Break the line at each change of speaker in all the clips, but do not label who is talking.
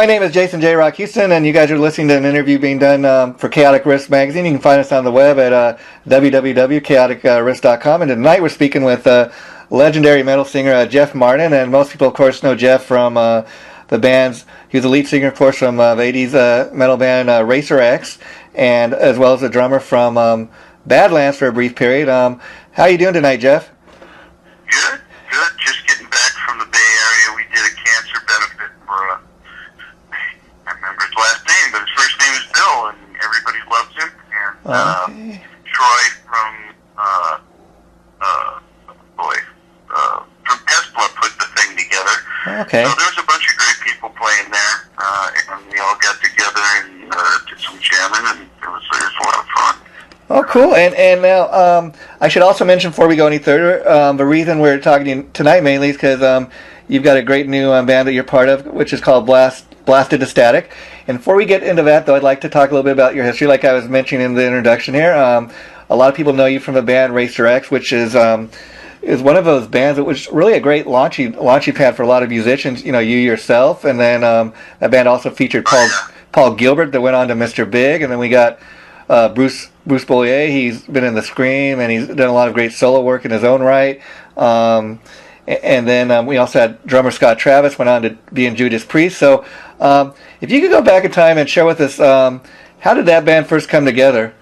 my name is Jason J. Rock Houston, and you guys are listening to an interview being done for Chaotic Riffs magazine. You can find us on the web at www.chaoticriffs.com. And tonight we're speaking with legendary metal singer Jeff Martin, and most people, of course, know Jeff from the bands. He was the lead singer, of course, from the 80s metal band Racer X, and as well as a drummer from Badlands for a brief period. How are you doing tonight, Jeff?
Good. Just getting back from the Bay Area. We did a cancer benefit for I remember his last name, but his first name is Bill, and everybody loves him. And Troy from from Tesla put the thing together.
Okay.
So there was a bunch of great people playing there, and we all got together and did some jamming, and it was a lot of fun.
Oh, cool. And now, I should also mention before we go any further, the reason we're talking to you tonight mainly is because you've got a great new band that you're part of, which is called Blasted to Static. And before we get into that, though, I'd like to talk a little bit about your history, like I was mentioning in the introduction here. A lot of people know you from the band Racer X, which is one of those bands that was really a great launching pad for a lot of musicians. You know, you yourself, and then that band also featured Paul Gilbert that went on to Mr. Big, and then we got Bruce Bollier. He's been in the Scream, and he's done a lot of great solo work in his own right. And then we also had drummer Scott Travis went on to be in Judas Priest. So if you could go back in time and share with us, how did that band first come together?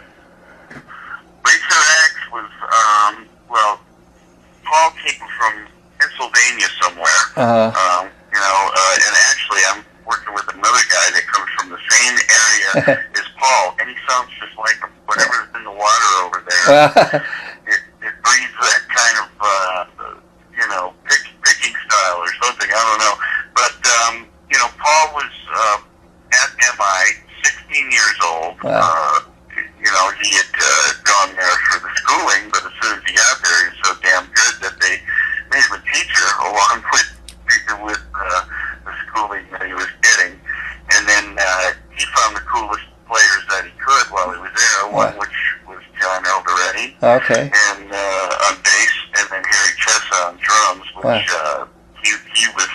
Racer X was, Paul came from Pennsylvania somewhere. And actually I'm working with another guy that comes from the same area as Paul, and he sounds just like him. Whatever's in the water over there, it breeds that kind of, picking style or something. I don't know. But, Paul was at MI, 16 years old.
Wow.
He had gone there for the schooling, but as soon as he got there, he was so damn good that they made him a teacher along with the schooling that he was getting. And then he found the coolest players that he could while he was there, one which was John Eldoretti.
Okay.
And on bass, and then Harry Chessa on drums, which he was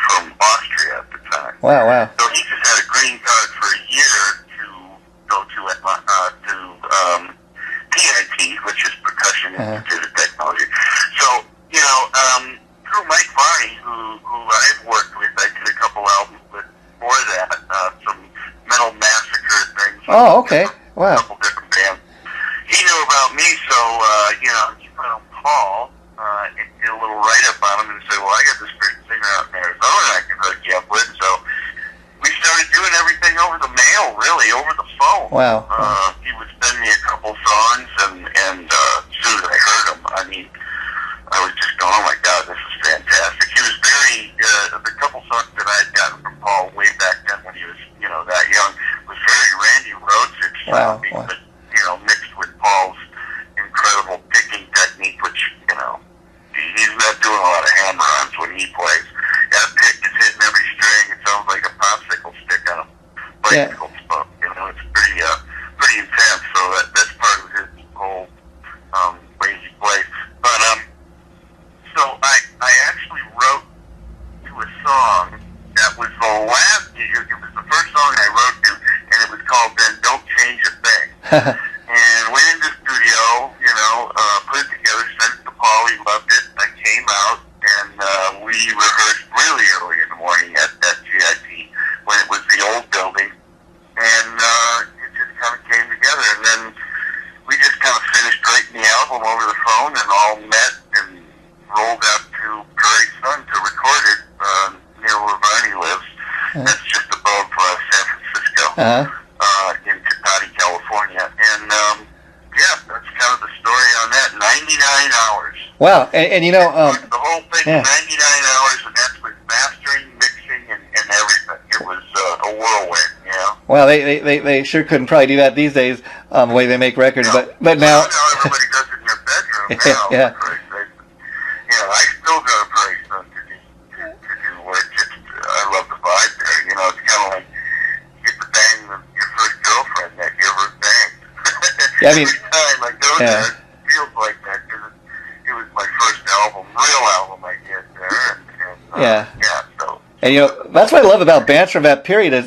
from Austria at the time.
Wow.
So he just had a green card for a year to go to PIT, which is Percussion Institute of Technology. So, through Mike Varney, who I've worked with, I did a couple albums with before that, some Metal Massacre things.
Oh, okay. Wow.
A couple different bands. He knew about me, so, he found Paul and did a little write-up on him and said, well, I got this great singer out in Arizona I can hook you up with. So we started doing everything over the mail, really, over the phone.
Wow.
He would send me a couple songs, and as soon as I heard them, I was just going, oh my God, this is fantastic. He was very, the couple songs that I had gotten from Paul way back then when he was, that young, was very Randy Rhodes-ish sounding, but, mixed with Paul's incredible picking technique, which, he's not doing a lot of hammer-ons when he plays. That pick is hitting every string. It sounds like a popsicle stick on a bicycle spoke. It's pretty intense, so that's part of his whole way he plays. But, so I actually wrote to a song that was the last, it was the first song I wrote to, and it was called Then Don't Change a Thing. And went in the studio, put it together, sent it to Paul, he loved it. I came out, and we rehearsed really early in the morning at GIT, when it was the old building, and it just kind of came together. And then we just kind of finished writing the album over the phone, and all met and rolled out to Prairie Sun to record it near where Varney lives. That's just above San Francisco, in Tecate, California. And that's kind of the story on that. 99 hours.
Wow, and
the whole thing, 99 hours, and that's with mastering, mixing, and everything. It was a whirlwind,
Well, they sure couldn't probably do that these days, the way they make records, but now.
Well, now everybody does it in their bedroom now.
Yeah.
I still go to Prairie Sun to do work. I love the vibe there. It's kind of like you get to bang your first girlfriend that you ever banged.
Yeah, I mean,
every time I go there, it feels like that because it was my first real album I did there. And
yeah.
So.
And That's what I love about bands from that period is,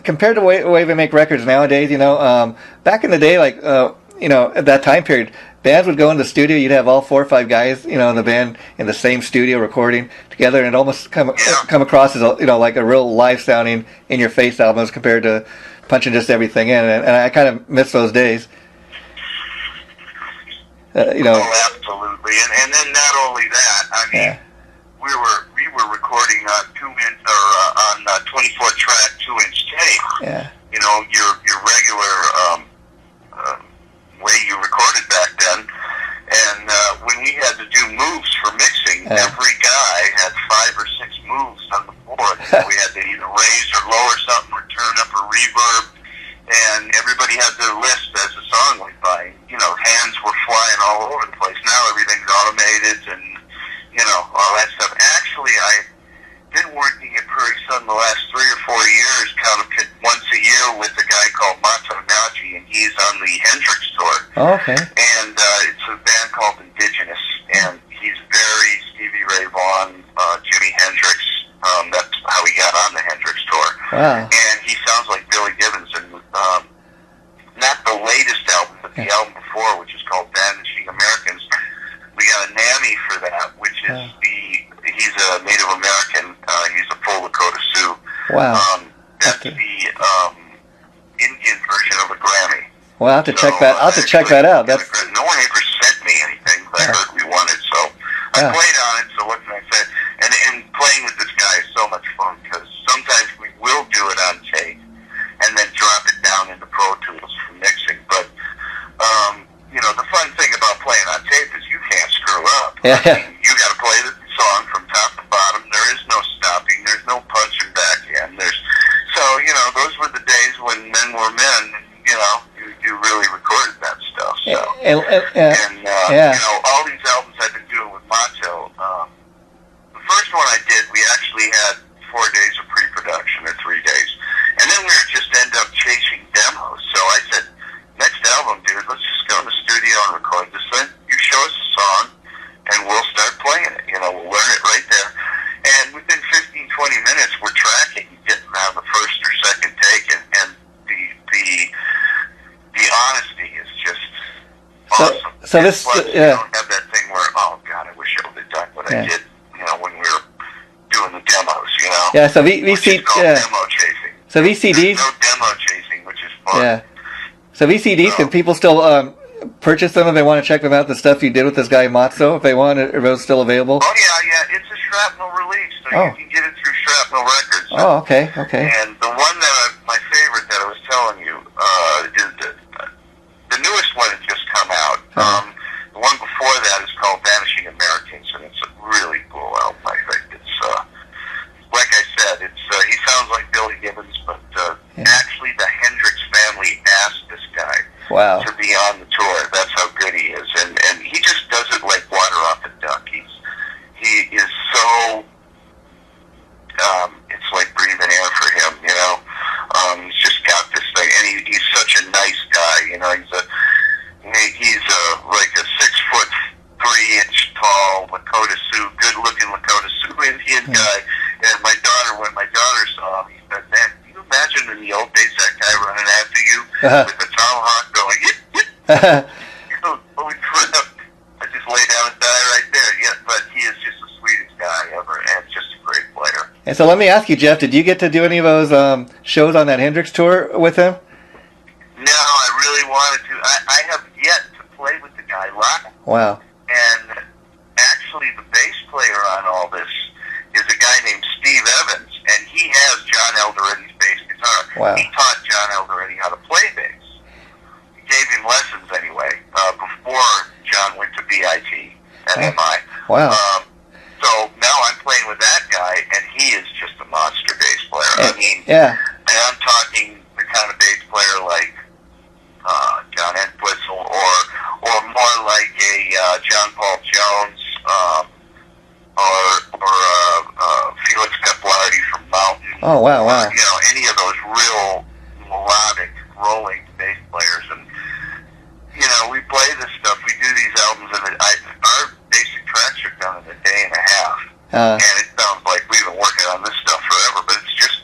compared to the way they make records nowadays, back in the day, like, at that time period, bands would go in the studio, you'd have all 4 or 5 guys, in the band in the same studio recording together, and it almost come across as, like a real live sounding in your face album as compared to punching just everything in, and I kind of miss those days.
Oh, absolutely, and then not only that, I mean, we were recording on 24-track 2-inch tape.
Yeah.
Your regular way you recorded back then, and when we had to do moves for mixing, every guy had 5 or 6 moves on the board. So we had to either raise or lower something, or turn up a reverb, and everybody had their list as the song went by. Hands were flying all over the place. Now everything's automated and, all that stuff. Actually, I've been working at Prairie Sun the last 3 or 4 years, kind of once a year with a guy called Mato Naji, and he's on the Hendrix tour.
Oh, okay.
And it's a band called Indigenous, and he's very Stevie Ray Vaughan, Jimi Hendrix. That's how he got on the Hendrix tour.
Wow.
And he sounds like Billy Gibbons, and not the latest album, but the album before, which is called Vanishing Americans. We got a NAMI for that, which is he's a Native American, he's a full Lakota Sioux.
Wow.
That's the Indian version of a Grammy.
Well, I'll have to check that. I'll have to check that out. That's
no one ever sent me anything, but I heard we wanted, so I played on it. So what can I say? And playing with this guy is so much fun, because sometimes we will do it on tape and then drop it down into Pro Tools for mixing. But the fun thing about playing on tape is you can't screw up.
Yeah.
I mean, you got to play the song from top to bottom. There is no stopping. There's no punching back in. Those were the days when men were men. You really recorded that stuff. So all these albums I've been doing with Macho. The first one I did, we actually had 4 days of pre-production, or 3 days, and then we were just end up chasing demos. So I said, next album, dude, let's just go in the studio and record this thing. You show us a song, and we'll start playing it. We'll learn it right there. And within 15, 20 minutes, we're tracking, getting out of the first or second take, and the honesty is just awesome.
So this,
plus, you don't have that thing where, oh God, I wish I would have done what I did, when we were doing the demos,
Yeah, so VCD,
demo chasing.
So VCDs.
There's no demo chasing, which is fun.
Yeah. So VCDs, can people still purchase them if they want to check them out? The stuff you did with this guy Matzo, if they want, are those still available?
Oh yeah, it's a Shrapnel release, so you can get it through Shrapnel Records.
Oh, okay.
And the one my favorite that I was telling you, is the newest one had just come out. The one before that is called Vanishing Americans, and it's a really cool album. I think it's like I said, he sounds like Billy Gibbons, but actually the Hendrix family asked this guy to be on the tour. That's how good he is, and he just does it like water off a duck. He is so it's like breathing air for him. He's just got this thing, and he's such a nice guy. He's like a 6'3" tall Lakota Sioux, good-looking Lakota Sioux Indian guy. And when my daughter saw him, he said, "Man, can you imagine in the old days that guy running after you with a tomahawk going, yip, yip." Holy crap! I just lay down and die right there. Yeah, but he is just the sweetest guy ever, and just a great player.
And so let me ask you, Jeff, did you get to do any of those shows on that Hendrix tour with him?
No, I really wanted to. I have yet to play with the guy live.
Wow.
And actually, the bass player on all this is a guy named Steve Evans, and he has John Eldoretti's bass guitar.
Wow.
He taught John Eldoretti how to play bass. He gave him lessons anyway, before John went to BIT at MI.
Wow.
So now I'm playing with that guy, and he is just a monster bass player. And I'm talking the kind of bass player like John Entwistle, or more like a John Paul Jones, or Felix Caplardi from Mountain.
Oh, wow.
Any of those real melodic, rolling bass players. And, we play this stuff. We do these albums, and our basic tracks are done in a day and a half. And it sounds like we've been working on this stuff forever, but it's just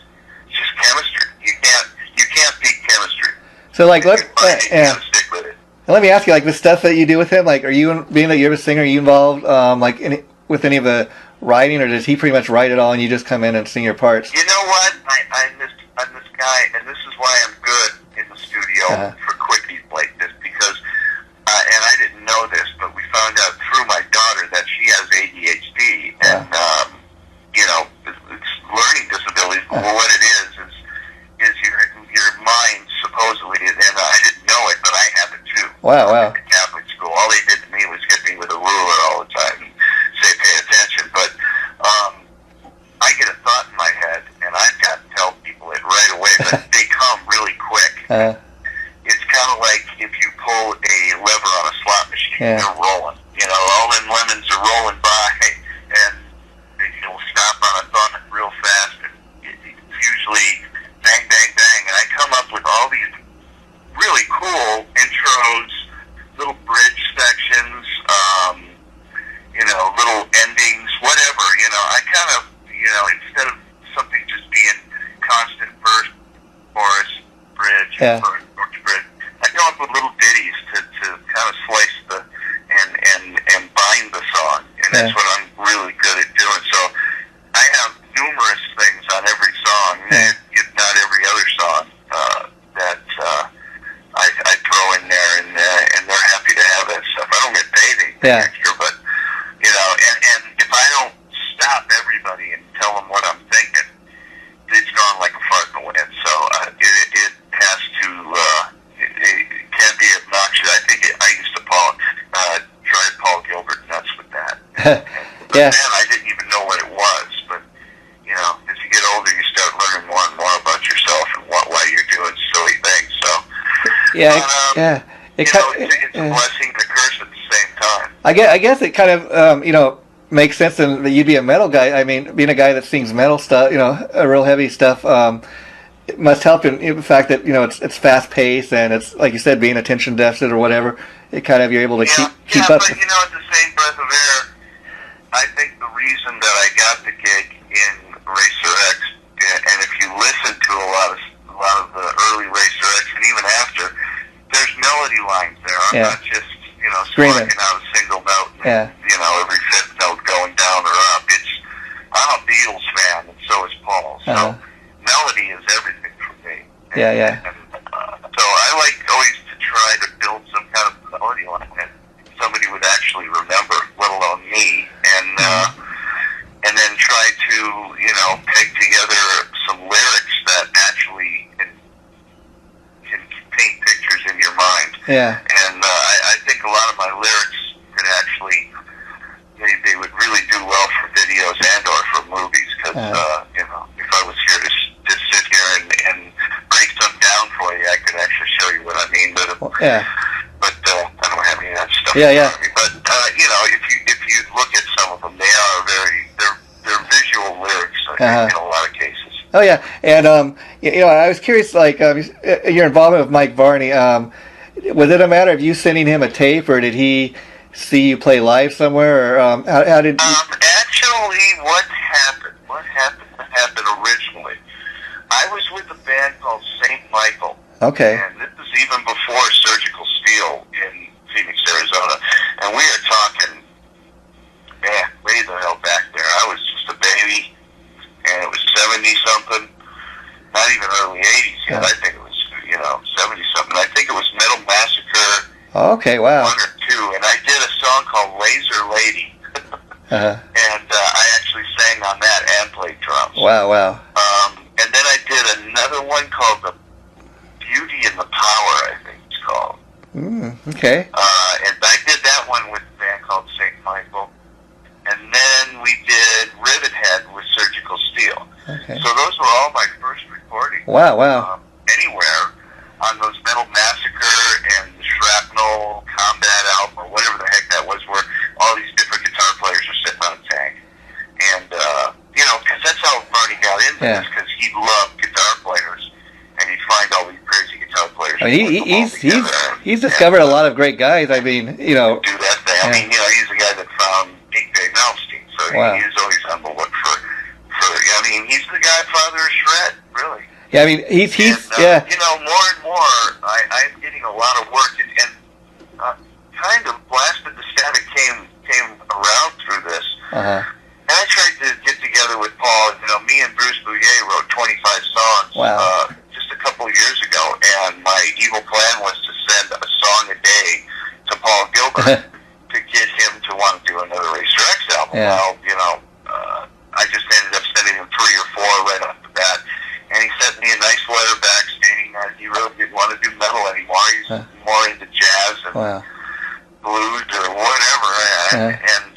chemistry. You can't beat chemistry.
So like,
You can't stick with it.
let me ask you, like the stuff that you do with him, like, are you, being that you're a singer, are you involved, like, with any of the writing, or does he pretty much write it all and you just come in and sing your parts?
You know what? I'm this guy, and this is why I'm good in the studio for quickies like this, because, and I didn't know this, but we found out through my daughter that she has ADHD, and, you know, it's learning disabilities, but what it is your mind, supposedly, and I didn't know it, but I have it too.
Wow.
In the Catholic school, all they did to me was hit me with a ruler all the time and say, pay attention, but, I get a thought in my head, and I've got to tell people it right away, but they come really quick. It's kind of like if you pull a lever on a slot machine, they're rolling. You know, all them lemons are rolling by, and you'll stop on a thought real fast, and it's usually bang, bang, bang, and I come up with all these really cool intros, little bridge sections, you know, little endings, whatever, you know, I kind of, you know, instead of something just being constant verse, chorus, bridge, chorus, bridge, I come up with little ditties to kind of slice and bind the song, and that's what I'm really good at doing. So I have numerous things on every song, if not every other song, that I throw in there, and they're happy to have that stuff. I don't get paid anything extra, but, you know, and if I don't stop everybody and tell them what I'm thinking, it's gone like a fart in the wind. So it has to, it can't be obnoxious. I think I used to drive Paul Gilbert nuts with that. But then I didn't even know what it was. But, you know, as you get older, you start learning more and more about yourself and why you're doing silly things. So, it's a blessing and a curse at the same time.
I guess it kind of, you know, makes sense that you'd be a metal guy. I mean, being a guy that sings metal stuff, you know, real heavy stuff, it must help in the fact that, you know, it's fast paced, and it's, like you said, being attention deficit or whatever. It kind of, you're able to keep up.
But, you know, at the same breath of air, I think the reason that I got the gig in Racer X, and if you listen to a lot of the early Racer X, and even after, there's melody lines there. I'm not just, you know, screaming out a single note, and, you know, every fifth note going down or up. I'm a Beatles fan, and so is Paul. So melody is everything for me. And, so I like always to try to build some kind of melody line that somebody would actually remember, let alone me, and then try to, you know, peg together some lyrics that actually can paint pictures in your mind. And I think a lot of my lyrics could actually, they would really do well for videos and or for movies, because, you know, if I was here to sit here and break some down for you, I could actually show you what I mean. But I don't have any of that stuff. But, you know, if you look at some of them, they are they're visual lyrics, I think, in a lot of cases.
Oh, yeah. And, you know, I was curious, like, your involvement with Mike Varney, was it a matter of you sending him a tape, or did he see you play live somewhere, or how did you...
Actually, what happened originally, I was with a band called St. Michael.
Okay.
And this is even before Surgical Steel in Phoenix, Arizona. And we are talking, man, way the hell back there. I was just a baby, and it was 70-something, not even early 80s yet. I think it was, you know, 70-something. I think it was Metal Massacre.
Okay, wow.
1 or 2. And I did a song called Laser Lady. And I actually sang on that and played drums.
Wow.
And then I did another one called The Beauty and the Power, I think it's called.
Okay.
And I did that one with a band called St. Michael. And then we did Rivet Head with Surgical Steel.
Okay.
So those were all my first recordings.
Wow.
Anywhere on those Metal Massacre and Shrapnel Combat album, or whatever the heck that was, where all these different guitar players are sitting on a tank. And, you know, because that's how Barney got into this, because he loved guitar players, and he'd find all these crazy guitar players.
I mean, he's discovered a lot of great guys. I mean, you know.
Do that thing. I mean, you know, he's the guy that found Big Dave Malmsteen, so he was always on
Yeah, I mean, he's
and, you know, more and more, I'm getting a lot of work, and kind of Blasted the Static came around through this.
Uh-huh.
And I tried to get together with Paul. You know, me and Bruce Bouillet wrote 25 songs just a couple of years ago, and my evil plan was to send a song a day to Paul Gilbert to get him to want to do another Racer X album.
Yeah.
Well, you know, I just ended up sending him 3 or 4 right off the bat, and he sent me a nice letter back stating that he really didn't want to do metal anymore. He's more into jazz and blues or whatever. And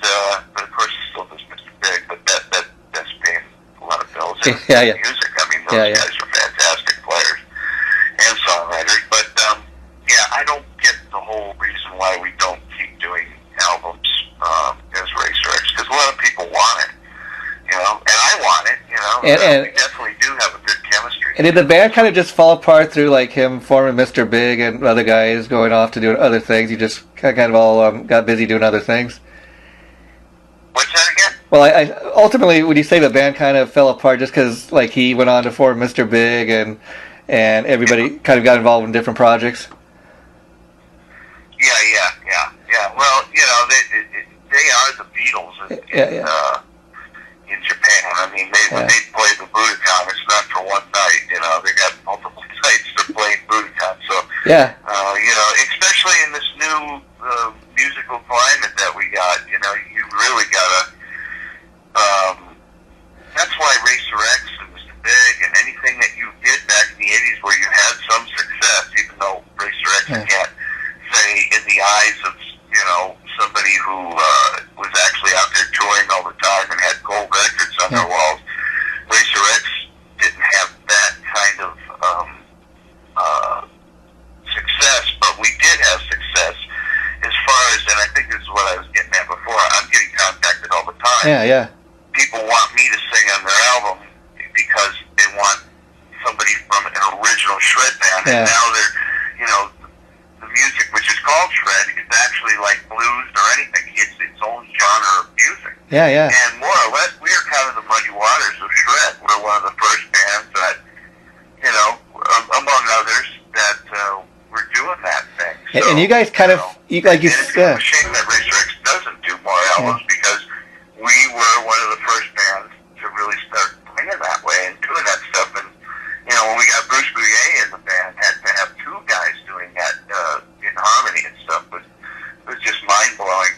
but of course, he still does Mr. Big, but that's paying a lot of bills in music. I mean, those guys are fantastic players and songwriters. But I don't get the whole reason why we don't keep doing albums as Racer X, because a lot of people want it, you know, and I want it, you know. And we definitely do have a good chemistry.
And did the band kind of just fall apart through like him forming Mr. Big and other guys going off to do other things? You just kind of all got busy doing other things?
What's that again?
Well, I ultimately, would you say the band kind of fell apart just because like he went on to form Mr. Big and everybody kind of got involved in different projects?
Yeah. Well, you know, they are the Beatles in Japan. I mean, when they play the Budokan, it's not for one night. You know, they got multiple nights to play Budokan. So, you know, especially in this new musical climate that we got, you know, you really gotta. That's why Racer X and Mr. Big and anything that you did back in the '80s where you had some success, even though Racer X can't say in the eyes of, you know, somebody who was actually out there touring all the time and had gold records on their walls. Racer X didn't have that kind of success, but we did have success as far as, and I think this is what I was getting at before, I'm getting contacted all the time.
Yeah.
People want me to sing on their album because they want somebody from an original shred band, and now they're, you know, the music, which is called shred, is actually like blues or anything. It's its own genre of music.
Yeah.
And more or less, we are kind of the muddy waters of shred. We're one of the first bands that, you know, among others, that were doing that thing. So,
and you guys kind of, like you
It's
said.
a shame that Racer X doesn't do more albums because we were one of the first bands to really start playing that way and doing that stuff. And, you know, when we got Bruce Bouillet in the band, had to have 2 guys doing that in harmony and stuff. It was just mind-blowing,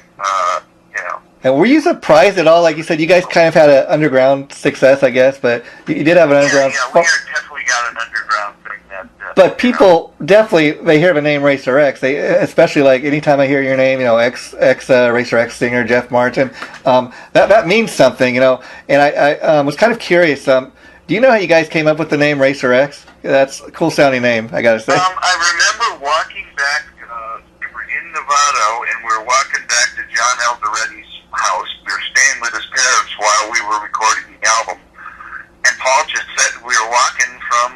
you know.
And were you surprised at all? Like you said, you guys kind of had an underground success, I guess, but you did have an underground.
Yeah, we definitely got an underground thing that.
But people definitely, they hear the name Racer X. They, especially like anytime I hear your name, you know, Racer X singer Jeff Martin, that means something, you know. And I was kind of curious. Do you know how you guys came up with the name Racer X? That's a cool sounding name, I gotta say.
I remember walking back. We were in Nevada, and we were walking back to John Eldoretti's house. We were staying with his parents while we were recording the album. And Paul just said, we were walking from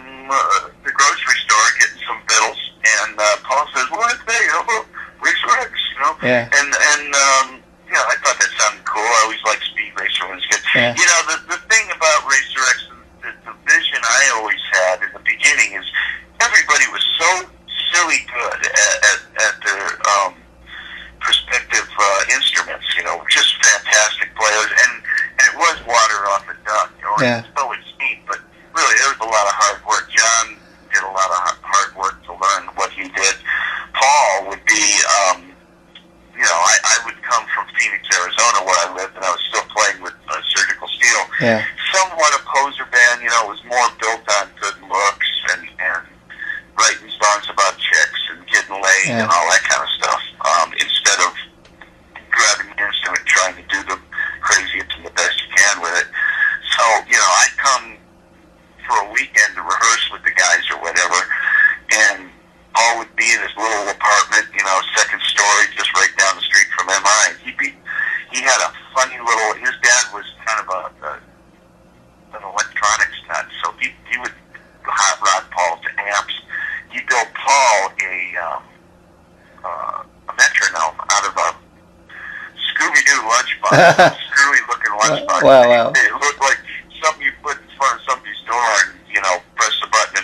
the grocery store getting some vittles, and Paul says, well, it's there, you know, Racer X, you know?
Yeah.
And you know, I thought that sounded cool. I always liked Speed Racer when it was good.
Yeah.
You know, the thing about Racer X, the vision I always had in the beginning is everybody was so silly good at their perspective instruments, you know, just fantastic players, and it was water off a duck, you know, so it's neat, but really there was a lot of hard work. John did a lot of hard work to learn what he did. Paul would be, you know, I would come from Phoenix, Arizona, where I lived, and I was still playing with Surgical Steel.
Yeah.
Somewhat a poser band, you know, it was more built on good looks and writing songs about chicks and getting laid and all that kind of stuff, instead of grabbing an instrument, trying to do the craziest and the best you can with it. So, you know, I'd come for a weekend to rehearse with the guys or whatever, and Paul would be in his little apartment, you know, second story, just right down the street from MI. He had a funny little, his dad was kind of an electronics nut, so he would hot rod Paul to amps. He built Paul a metronome out of a Scooby-Doo lunchbox, screwy-looking lunchbox.
Wow.
It looked like something you put in front of somebody's door and, you know, press the button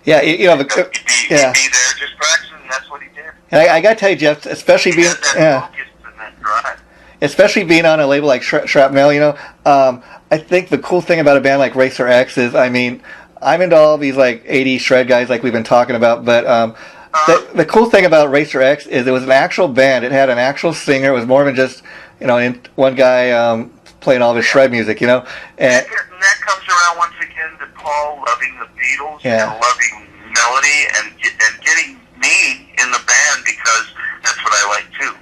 Yeah, you know,
He'd be there just practicing, and that's what he did.
And I got to tell you, Jeff, especially
He
being
had that focus and that drive.
especially being on a label like Shrapnel, you know, I think the cool thing about a band like Racer X is, I mean, I'm into all these like 80s shred guys like we've been talking about, but the cool thing about Racer X is it was an actual band. It had an actual singer. It was more than just, you know, one guy playing all this shred music, you know.
And that comes around once again to Paul loving the Beatles and loving melody and getting me in the band because that's what I like too.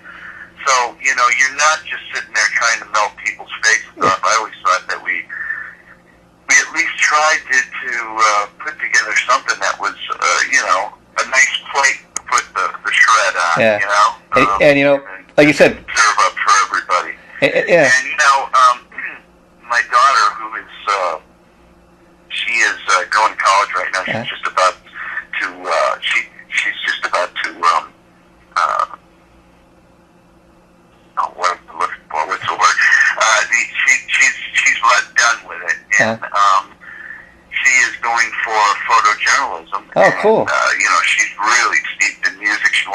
So, you know, you're not just sitting there trying to melt people's faces off. I always thought that we at least tried to put together something that was, you know, a nice plate to put the shred on, you know?
And you know, like you said,
serve up for everybody.
And
you know, my daughter, who is, she is going to college right now. She's just about to, she's just about to, what I'm looking for, what's the word? She's about done with it, and she is going for photojournalism.
Oh, cool.
And, you know, she's really steeped in music. She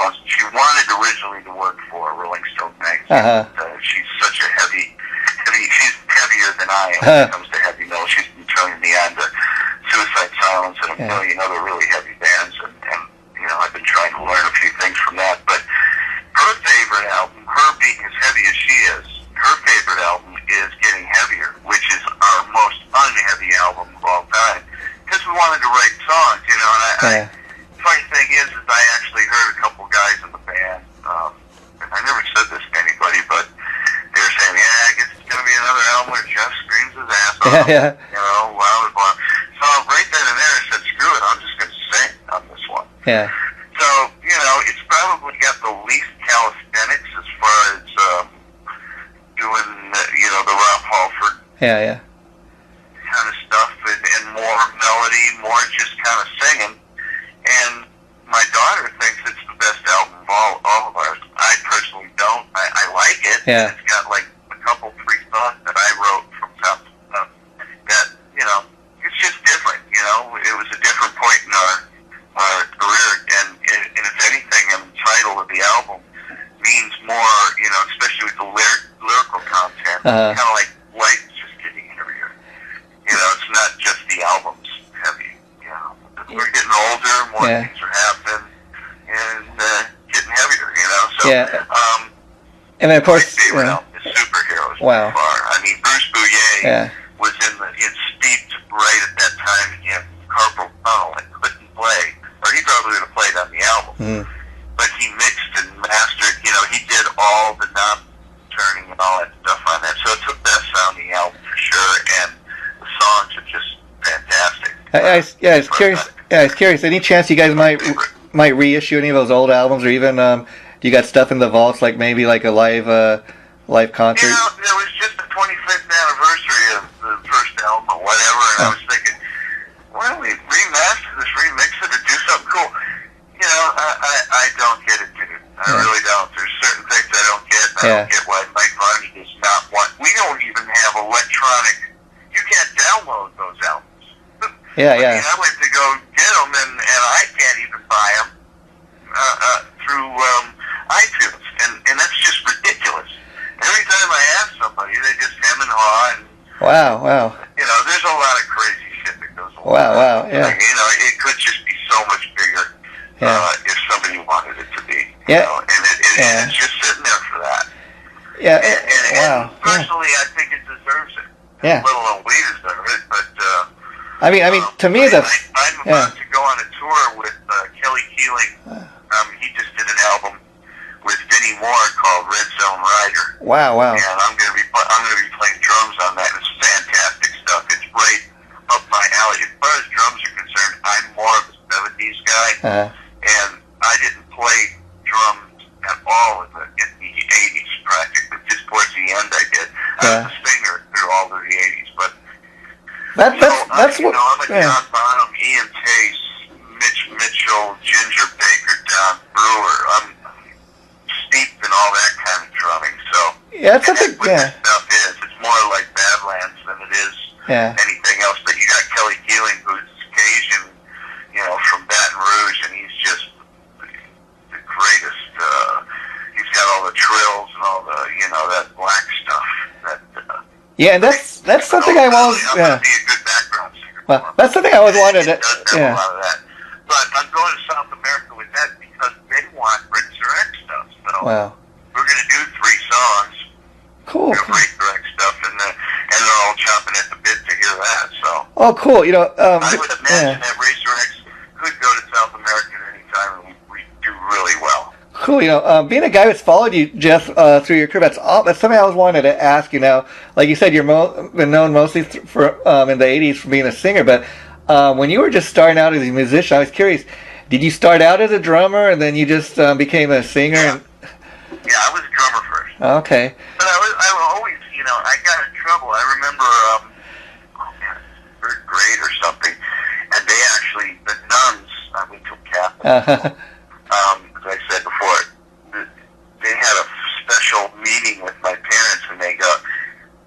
wanted originally to work for Rolling Stone magazine. She's such a heavy. She's heavier than I am when it comes to heavy metal. She's been turning me on to Suicide Silence and a million other really heavy bands, and you know, I've been trying to learn a few things from that. But her favorite album, her being as heavy as she is, her favorite album is Getting Heavier, which is our most unheavy album of all time. Because we wanted to write songs, you know. And funny thing is I actually heard a couple guys in the band, and I never said this to anybody, but they were saying, yeah, I guess it's going to be another album where Jeff screams his ass off. You know, blah, blah, blah. So right then and there I said, screw it, I'm just going to sing on this one.
Yeah.
So, you know, it's probably got the least calisthenics as far as doing, you know, the Rob Halford kind of stuff, and more melody, more just kind of singing. And my daughter thinks it's the best album of all of ours. I personally don't. I like it.
Yeah.
It's got like a couple, 3 songs that I wrote from top to bottom that, you know, it's just different, you know. It was a different point in our career, and if anything, the title of the album means more, you know, especially with the lyrical content. It's kind of like life's just getting heavier. You know, it's not just the album's heavy. You know, we're getting older, more things are happening, and getting heavier. You know, so
and then of course,
my favorite album is Superheroes.
Wow.
By far. I mean, Bruce Bouillet was steeped right at that time in carpal tunnel and couldn't play, or he probably would have played on the album. But he mixed and mastered, you know, he did all the knob turning and all that stuff on that. So it's the best sounding album for sure, and the songs are just fantastic.
I was curious. Yeah, I was curious. Any chance you guys might reissue any of those old albums, or even you got stuff in the vaults, like maybe like a live concert?
You know, there was just the 25th anniversary of the first album or whatever, and I was thinking, why don't we remaster this, remix it, or do something cool? You know, I don't get it, dude. I really don't. There's certain things I don't get. I don't get why Mike Varney does not want. We don't even have electronic. You can't download those albums. I mean, I went to go get them, and I can't even buy them through iTunes, and that's just ridiculous. Every time I ask somebody, they just hem and haw, and
wow.
You know, there's a lot of crazy shit that goes on.
Wow, yeah.
Like, you know, it could just be so much bigger. If somebody wanted it to be, you know, and it's just sitting there for that. And personally, I think it deserves it. Let alone we deserve it, but
I mean, to me,
I'm about to go on a tour with Kelly Keeling. He just did an album with Vinnie Moore called Red Zone Rider.
Wow.
And I'm going to be playing drums on that. It's fantastic stuff. It's right up my alley. As far as drums are concerned, I'm more of a 70s guy. And I didn't play drums at all in the 80s practically. Just towards the end I did. I was a singer through all of the 80s, but
that's
you know, I'm a John Bonham, Ian Pace, Mitch Mitchell, Ginger Baker, Don Brewer. I'm steeped in all that kind of drumming. So
that's what
this stuff is. It's more like Badlands than it is anything else. But you got Kelly Keeling, who's Cajun, you know, from all the, that black stuff.
Yeah, and that's something I always.
I'm going to be a good background singer.
Well, that's something I always wanted.
It does have a lot of that. But I'm going to South America with that because they want Riffs stuff. So
wow.
We're going to do 3 songs.
Cool.
Riffs stuff, and they're all chomping at the bit to hear that. So.
Oh, cool.
I would imagine that Racer X could go to South America at any time, and we do really well.
Cool. Being a guy who's followed you, Jeff, through your career, that's something I always wanted to ask you. Now, like you said, you're been known mostly for in the '80s for being a singer, but when you were just starting out as a musician, I was curious. Did you start out as a drummer and then you just became a singer?
Yeah, I was a drummer first.
Okay.
But I always, I got in trouble. I remember, 3rd grade or something, and they actually, the nuns, I went to Catholic. As I said before, they had a special meeting with my parents, and they go,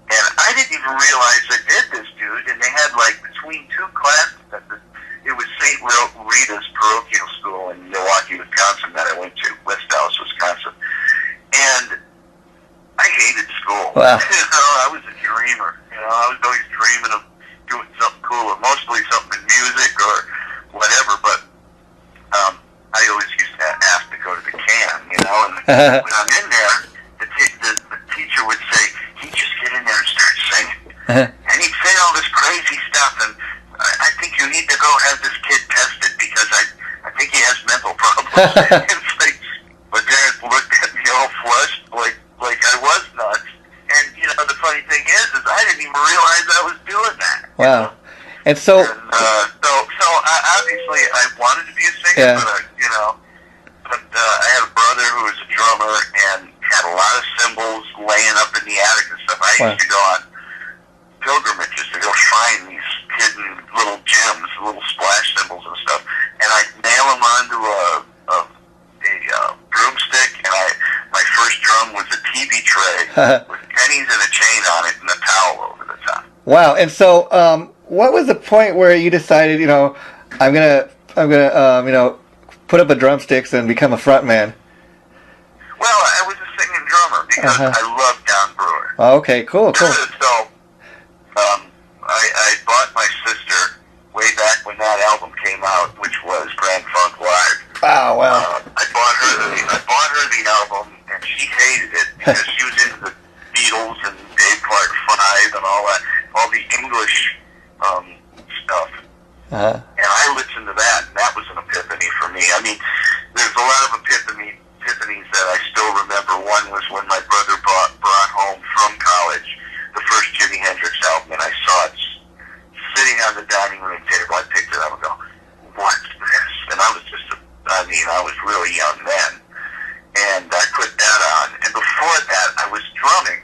and I didn't even realize I did this, dude, and they had, between 2 classes, it was St. Rita's parochial school in Milwaukee, Wisconsin, that I went to, West Dallas, Wisconsin, and I hated school.
Wow.
I was a dreamer, I was always dreaming of doing something cool, or mostly something in music or whatever, but I always used to ask to go to the can, and when I'm in there, the teacher would say, "You just get in there and start singing." And he'd say all this crazy stuff, and I think you need to go have this kid tested because I think he has mental problems. It's like, my parents looked at me all flushed, like I was nuts. And, the funny thing is I didn't even realize I was doing that.
Wow. And so...
So obviously I wanted to be a singer, but I had a brother who was a drummer and had a lot of cymbals laying up in the attic and stuff. I used to go on pilgrimages to go find these hidden little gems, little splash cymbals and stuff, and I'd nail them onto a broomstick, and my first drum was a TV tray with pennies and a chain on it and a towel over the top.
Wow. And so, what was the point where you decided, I'm gonna, put up a drumsticks and become a front man?
Well, I was a singing drummer because I loved Don Brewer.
Oh, okay, cool.
So, I bought my sister way back when that album came out, which was Grand Funk Live.
Wow.
I bought her the album, and she hated it because she was into the Beatles and Dave Clark 5 and all the English stuff. And I listened to that, and that was an epiphany for me. I mean, there's a lot of epiphanies that I still remember. One was when my brother brought home from college the first Jimi Hendrix album, and I saw it sitting on the dining room table. I picked it up and go, "What's this?" And I was really young then. And I put that on. And before that, I was drumming,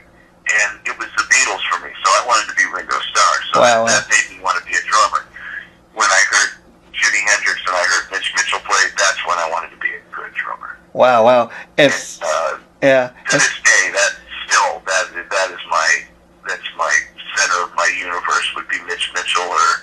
and it was the Beatles for me. So I wanted to be Ringo Starr. So that made me want to be a drummer. When I heard Jimi Hendrix and I heard Mitch Mitchell play, that's when I wanted to be a good drummer.
Wow. It's
to this day, that's my center of my universe would be Mitch Mitchell or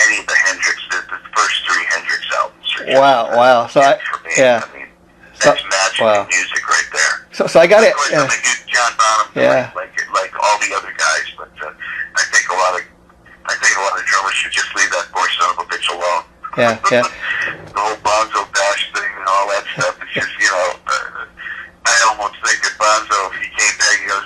any of the Hendrix, the first 3 Hendrix albums.
Wow. So
for me, that's magic music right there.
So I got it.
Of course, I'm a huge John Bonham, like all the other guys, but I think a lot of drummers should just leave that poor son of a bitch alone.
Yeah.
The whole Bonzo Bash thing and all that stuff. It's just, I almost think that Bonzo, if he came back, he goes,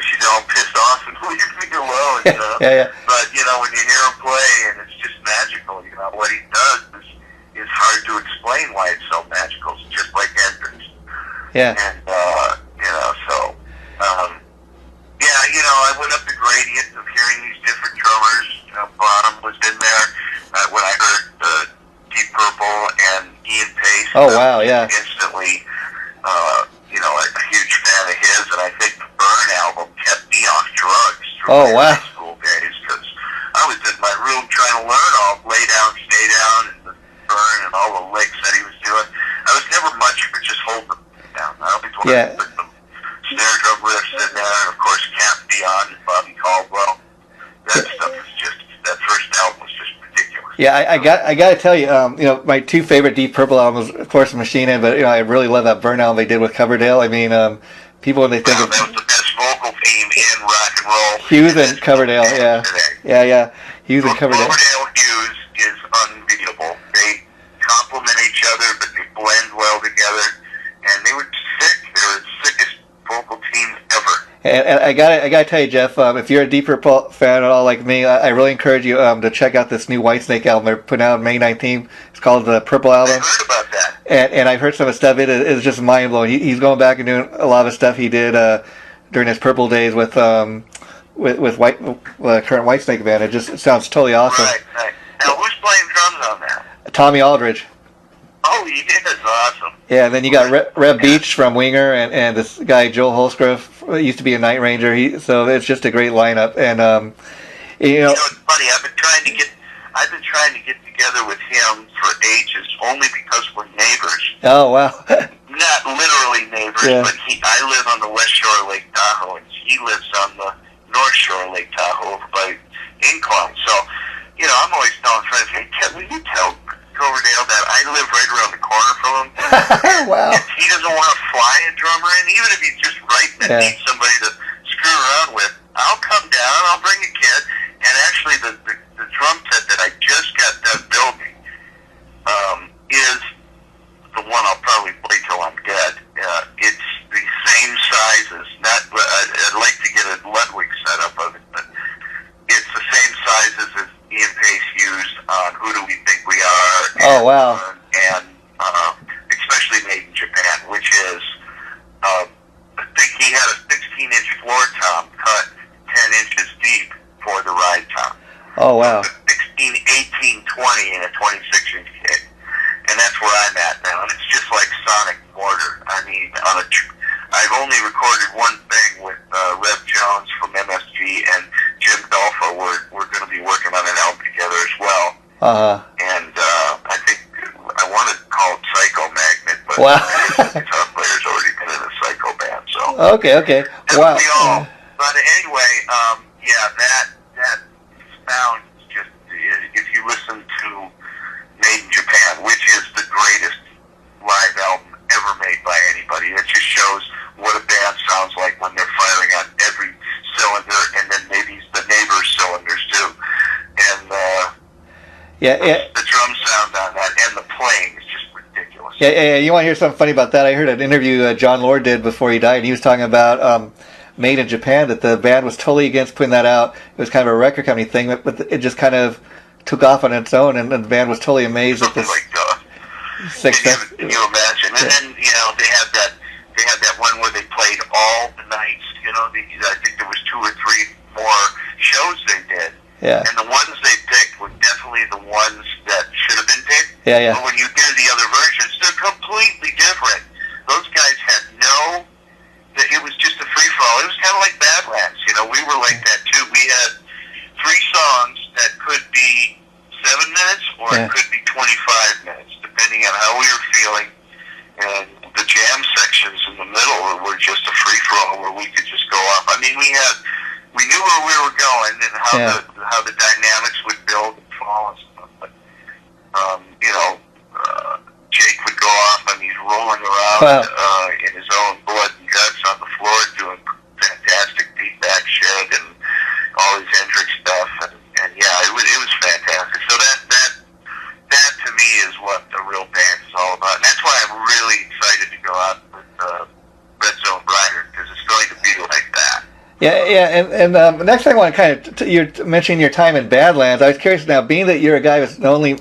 she's all pissed off and leave me alone,
Yeah.
But, when you hear him play, and it's just magical, what he does is hard to explain why it's so magical. It's just like Hendrix.
Yeah.
And, I went up the gradient of hearing these different drummers. Bonham was in there. When I heard Deep Purple and Ian Pace.
Oh, wow, yeah.
Instantly, a huge fan of his, and I think the Burn album kept me off drugs through my high school days, because I was in my room trying to learn all Lay Down, Stay Down, and the Burn, and all the licks that he was doing. I was never much for just holding them down. I always wanted to put the snare drum riffs in there, and of course Cap Beyond and Bobby Caldwell. That stuff was just, that first album was just ridiculous.
Yeah, I got to tell you, my two favorite Deep Purple albums, of course, Machine Head, but I really love that Burn album they did with Coverdale. I mean, people when they think of
that was the best vocal team in rock and roll.
Hughes and Coverdale, yeah, Hughes and Coverdale.
Coverdale Hughes is unbeatable. They complement each other, but they blend well together, and they were sick. They were the sickest vocal team ever.
And I gotta tell you, Jeff, if you're a Deep Purple fan at all like me, I really encourage you to check out this new Whitesnake album they're putting out May 19th. It's called the Purple Album.
I heard about that.
And I've heard some of his stuff. It is just mind blowing. He's going back and doing a lot of stuff he did during his Purple days with current Whitesnake band. It just sounds totally awesome.
Right. Now who's playing drums on that?
Tommy Aldridge.
Oh, he is awesome.
Yeah, and then you got Reb Beach from Winger, and this guy Joel Holsgrove used to be a Night Ranger. So it's just a great lineup. And
it's funny. I've been trying to get together with him for ages, only because we're neighbors.
Oh wow!
Not literally neighbors, but I live on the west shore of Lake Tahoe, and he lives on the north shore of Lake Tahoe over by Incline. So, I'm always telling friends, hey, Ted, will you tell Coverdale that I live right around the corner from him?
Wow.
If he doesn't want to fly a drummer in, even if he's just writing and needs somebody to screw around with, I'll come down, I'll bring a kid, and actually the drum set that I just got done building is the one I'll probably play till I'm dead. It's the same sizes. I'd like to get a Ludwig setup of it, but it's the same sizes as Ian Pace used on Who Do We Think We Are?
Oh, wow.
And especially Made in Japan, which is, I think he had a 16-inch floor tom cut 10 inches deep for the ride tom.
Oh, wow.
16, 18, 20 in a 26-inch kit. And that's where I'm at now. And it's just like Sonic Mortar. I mean, I've only recorded one thing with Rev Jones from MSG and Jim Dolfo. We're going to be working on an album together as well. And I think I wanted to call it Psycho Magnet, but the guitar player's already been in a Psycho band. So
Okay. Wow.
But anyway, that sound just, if you listen to Made in Japan, which is the greatest live album ever made by anybody, it just shows what a band sounds like when they're firing on every cylinder, and then maybe the neighbor's cylinders too. And the drum sound on that and the playing is just ridiculous.
Yeah. You want to hear something funny about that? I heard an interview John Lord did before he died, and he was talking about Made in Japan, that the band was totally against putting that out. It was kind of a record company thing, but it just kind of took off on its own, and the band was totally amazed at this success.
Can you imagine? And then they had that one where they played all the nights. I think there was 2 or 3 more shows they did.
Yeah.
And the ones they picked were definitely the ones that should have been picked.
Yeah.
But when you hear the other versions, they're completely different. Those guys had it was just a free-for-all. It was kind of like Badlands. We were like that too. We had 3 songs that could be 7 minutes or it could be 25 minutes, depending on how we were feeling. And the jam sections in the middle were just a free-for-all where we could just go off. I mean, we knew where we were going and how the dynamics would build and fall and stuff. But Jake would go off and he's rolling around in his own blood and guts on the floor doing fantastic feedback shit and all his Hendrix stuff. And it was fantastic. So that to me is what the real band is all about. And that's why I'm really excited to go out with Red Zone Rider, because it's going to be like that.
Yeah, and the next thing I want to kind of, you're mentioning your time in Badlands. I was curious now, being that you're a guy who's known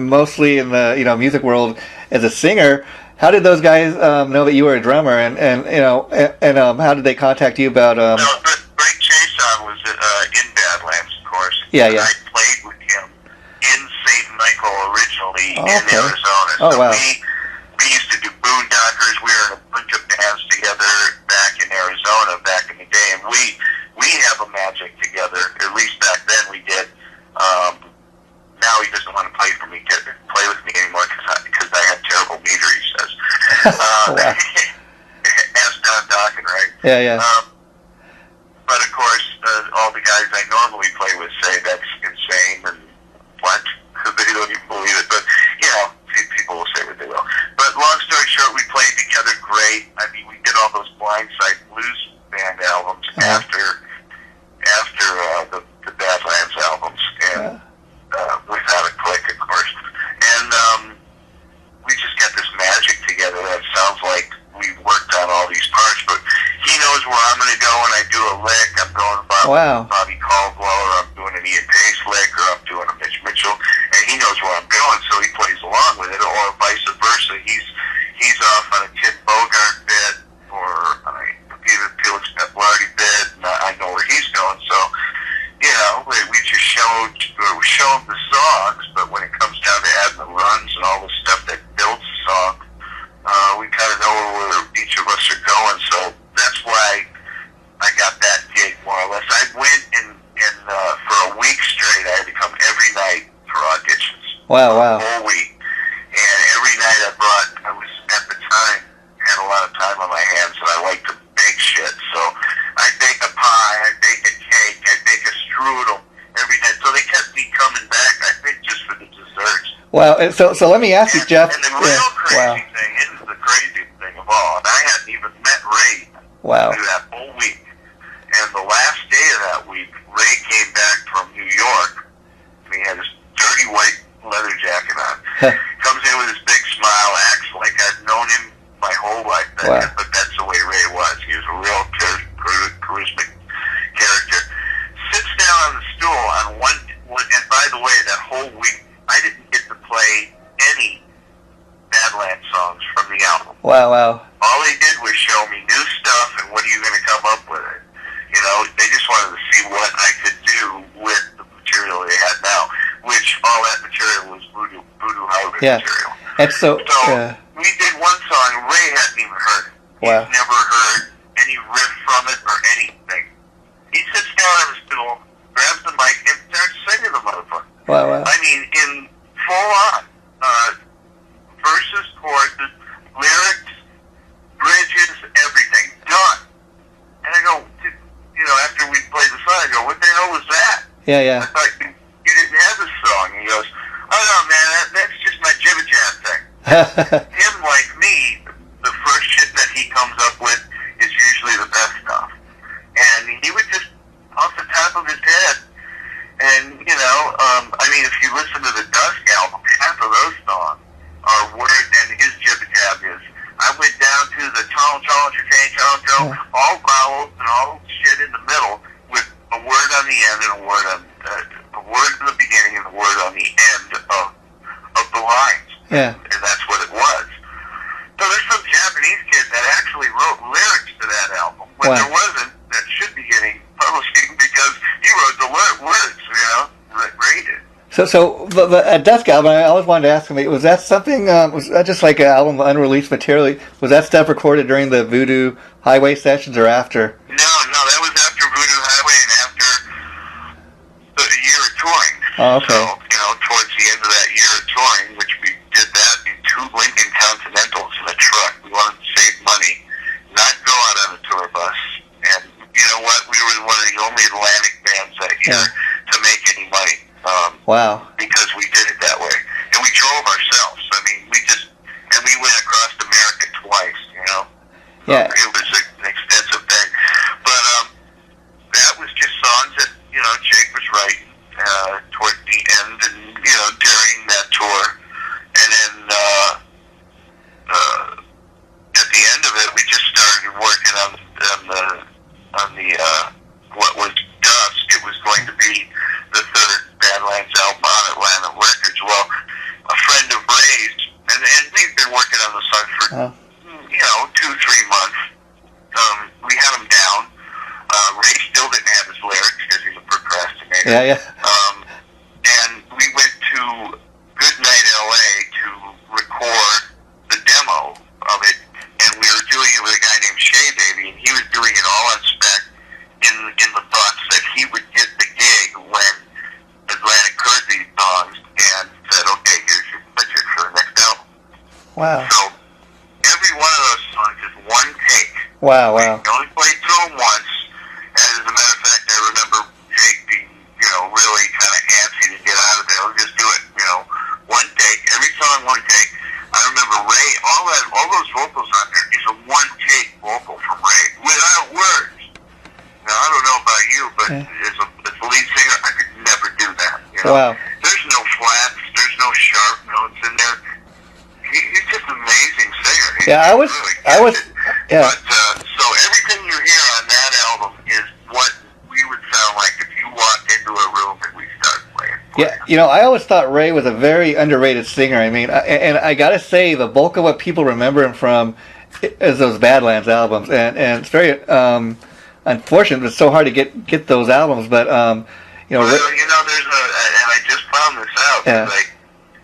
mostly in the music world as a singer, how did those guys know that you were a drummer, and how did they contact you about?
Greg Chason was in Badlands, of course.
Yeah.
I played with him in St. Michael originally in Arizona.
Oh, wow.
We used to do Boondockers. We were in a bunch of bands together back in Arizona back in the day, and we have a magic together. At least back then we did. Now he doesn't want to play with me anymore because I have terrible meter, he says. Ask Don Dokken, right?
Yeah.
But of course, all the guys I normally play with say that's insane and what? because they don't even believe it. But, you know, people will say what they will. But long story short, we played together great. I mean, we did all those Blindside Blues Band albums after the Badlands albums, and Without a Click, of course. And we just got this magic together that sounds like we've worked on all these parts, but he knows where I'm going to go when I do a lick. I'm going Bobby Caldwell, or I'm doing an Ian Pace lick, or I'm doing a Mitch Mitchell, and he knows where I'm going, so he plays along with it, or vice versa. He's off on a Tim Bogart bit, or on a Peter Felix Peplardi bit, and I know where he's going, so, you know, we just showed the songs, but when it comes down to adding the runs and all the stuff that builds the song, we kind of know where each of us are going, so that's why I got that gig, more or less. I went and for a week straight, I had to come every night for auditions.
Wow.
A whole week. And every night I was, at the time, had a lot of time on my hands, and I like to bake shit. So I'd bake a pie, I'd bake a cake, I'd bake a strudel every night. So they kept me coming back, I think, just for the desserts.
Wow. So let me ask you, Jeff.
And the real crazy thing, this is the craziest thing of all, and I hadn't even met Ray through that whole week. And the last day of that week, Ray came back from New York, and he had his dirty white leather jacket on. Comes in with his big smile, acts like I've known him my whole life. But that's the way Ray was. He was a real charismatic character. Sits down on the stool on one, and by the way, that whole week, I didn't get to play any Badlands songs from the album.
Wow.
All they did was show me new stuff, and what are you going to come up with it? You know, they just wanted to see what I could do with the material they had now, which all that material was Voodoo Highway material.
And so
we did one song, Ray hadn't even heard it. He's never heard any riff from it or anything. He sits down on the stool, grabs the mic, and starts singing the motherfucker.
Wow.
I mean, in full on. Verses, choruses, lyrics, bridges, everything. Done. And I go, you know, after we played the song, I go, what the hell was that?
Yeah.
I thought, you didn't have this song. And he goes, oh no, man, that's just my jibba jab thing. Him, like me, the first shit that he comes up with is usually the best stuff. And he would just, off the top of his head, and, you know, I mean, if you listen to the Dusk album, half of those songs are words, and his jibba jab is, I went down to the tone, all vowels and all shit in the middle with a word on the end and a word in the beginning and a word on the end of the lines.
Yeah.
And that's what it was. So there's some Japanese kid that actually wrote lyrics to that album when there wasn't, that should be getting publishing because he wrote the words, you know, that Ray did.
So the Dusk album, I always wanted to ask him, was that something, was that just like an album of unreleased material? Was that stuff recorded during the Voodoo Highway sessions or after?
No, that was after Voodoo Highway and after a year of touring.
Oh, okay.
So, you know, towards the end of that year of touring, which we did that in 2 Lincoln Continentals in a truck. We wanted to save money, not go out on a tour bus. And you know what? We were one of the only Atlantic bands that year to make any money. Because we did it that way. And we drove ourselves. I mean, we went across America twice, you know.
Yeah.
It was an extensive thing. But that was just songs that, you know, Jake was writing toward the end and, you know, during that tour. And then at the end of it, we just started working on the what was Dusk. It was going to be the third Badlands album on Atlantic Records. Well, a friend of Ray's, and we've been working on the song for, you know, 2-3 months. We had him down. Ray still didn't have his lyrics because he's a procrastinator.
Yeah.
And we went to Goodnight LA to record the demo of it, and we were doing it with a guy named Shea Baby, and he was doing it all on spec in the thoughts that he would get the gig when Atlantic heard these songs and said, okay, here's your budget for the next album.
Wow.
So every one of those songs is one take.
Wow.
We only played through them once, and as a matter of fact, I remember Jake being, you know, really kind of antsy to get out of there. Let's just do it, you know, you, but as a lead singer, I could never do that. You know?
Wow.
There's no flats, there's no sharp notes in there. He's just an amazing singer.
Yeah, I was. Yeah.
But so everything you hear on that album is what we would sound like if you walked into a room and we started playing.
Yeah, you know, I always thought Ray was a very underrated singer. I mean, and I gotta say, the bulk of what people remember him from is those Badlands albums, and it's very unfortunate. It's so hard to get those albums, but you know.
Well, you know, there's and I just found this out.
Yeah.
I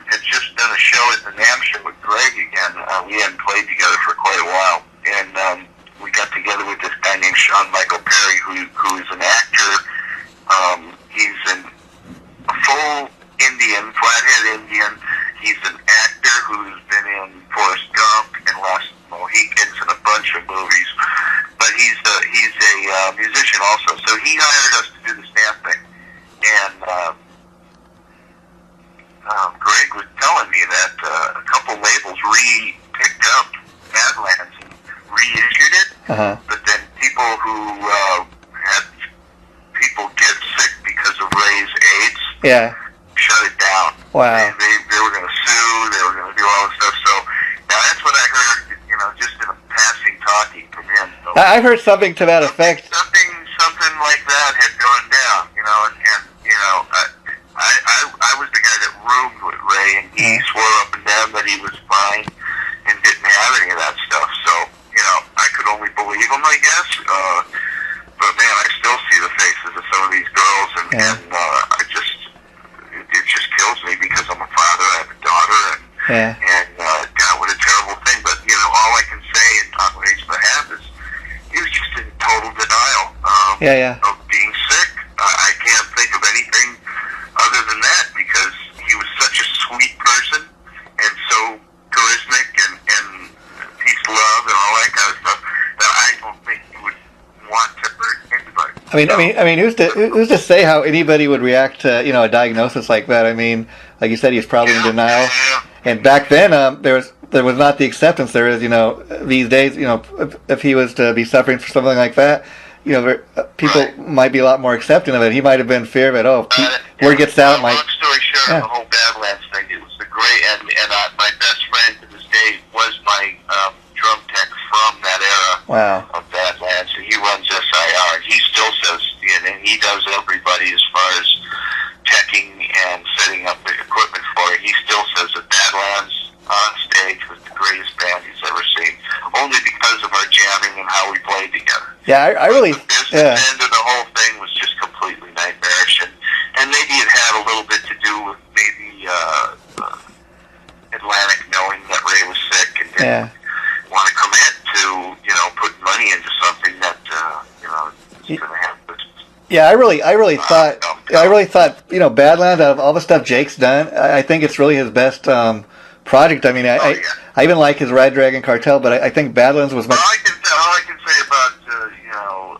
had just done a show at the NAMM show with Greg again. We hadn't played together for quite a while, and we got together with this guy named Sean Michael Perry, who is an actor. He's a full Indian, flathead Indian. He's an actor who's been in Forrest Gump and Lost Mohicans and a bunch of movies. But he's a musician also. So he hired us to do the stamp thing. And Greg was telling me that a couple labels picked up Badlands and reissued it. But then people who had people get sick because of Ray's AIDS shut it down.
Wow.
They were going to sue. They were going to do all this stuff. So now that's what I heard, you know, just in a passing talking from him. So
I've heard something to that effect.
Something like that had gone down, you know, and you know, I was the guy that roomed with Ray, and he swore up and down that he was fine and didn't have any of that stuff. So, you know, I could only believe him, I guess. But man, I still see the faces of some of these girls, and it just kills me because I'm a father, I have a daughter, and God, what a terrible thing. But you know, all I can say on Ray's behalf is he was just in total denial of being sick. I can't think of anything other than that because he was such a sweet person and so charismatic and peace, love, and all that kind of stuff that I don't think he would want to hurt anybody.
I mean, who's to say how anybody would react to, you know, a diagnosis like that? I mean, like you said, he's probably in denial. And back then, there was not the acceptance there is, you know, these days. You know, if he was to be suffering for something like that, you know, people might be a lot more accepting of it. He might have been fear of it. Oh, word gets out.
Long story short, the whole Badlands thing, it was the great, and my best friend to this day was my drum tech from that era of Badlands, and he runs SIR, and he still says, and he does everybody as far as teching and setting up the equipment for it. He still says that Badlands on stage was the greatest band he's ever seen, only because of our jamming and how we played together.
Yeah, I really.
The business end of the whole thing was just completely nightmarish, and maybe it had a little bit to do with maybe Atlantic knowing that Ray was sick and didn't want to commit to, you know, put money into something that you know is going to happen.
Yeah, I really thought, you know, Badlands, out of all the stuff Jake's done, I think it's really his best project. I mean, I even like his Ride Dragon Cartel, but I think Badlands was much.
All I can say about you know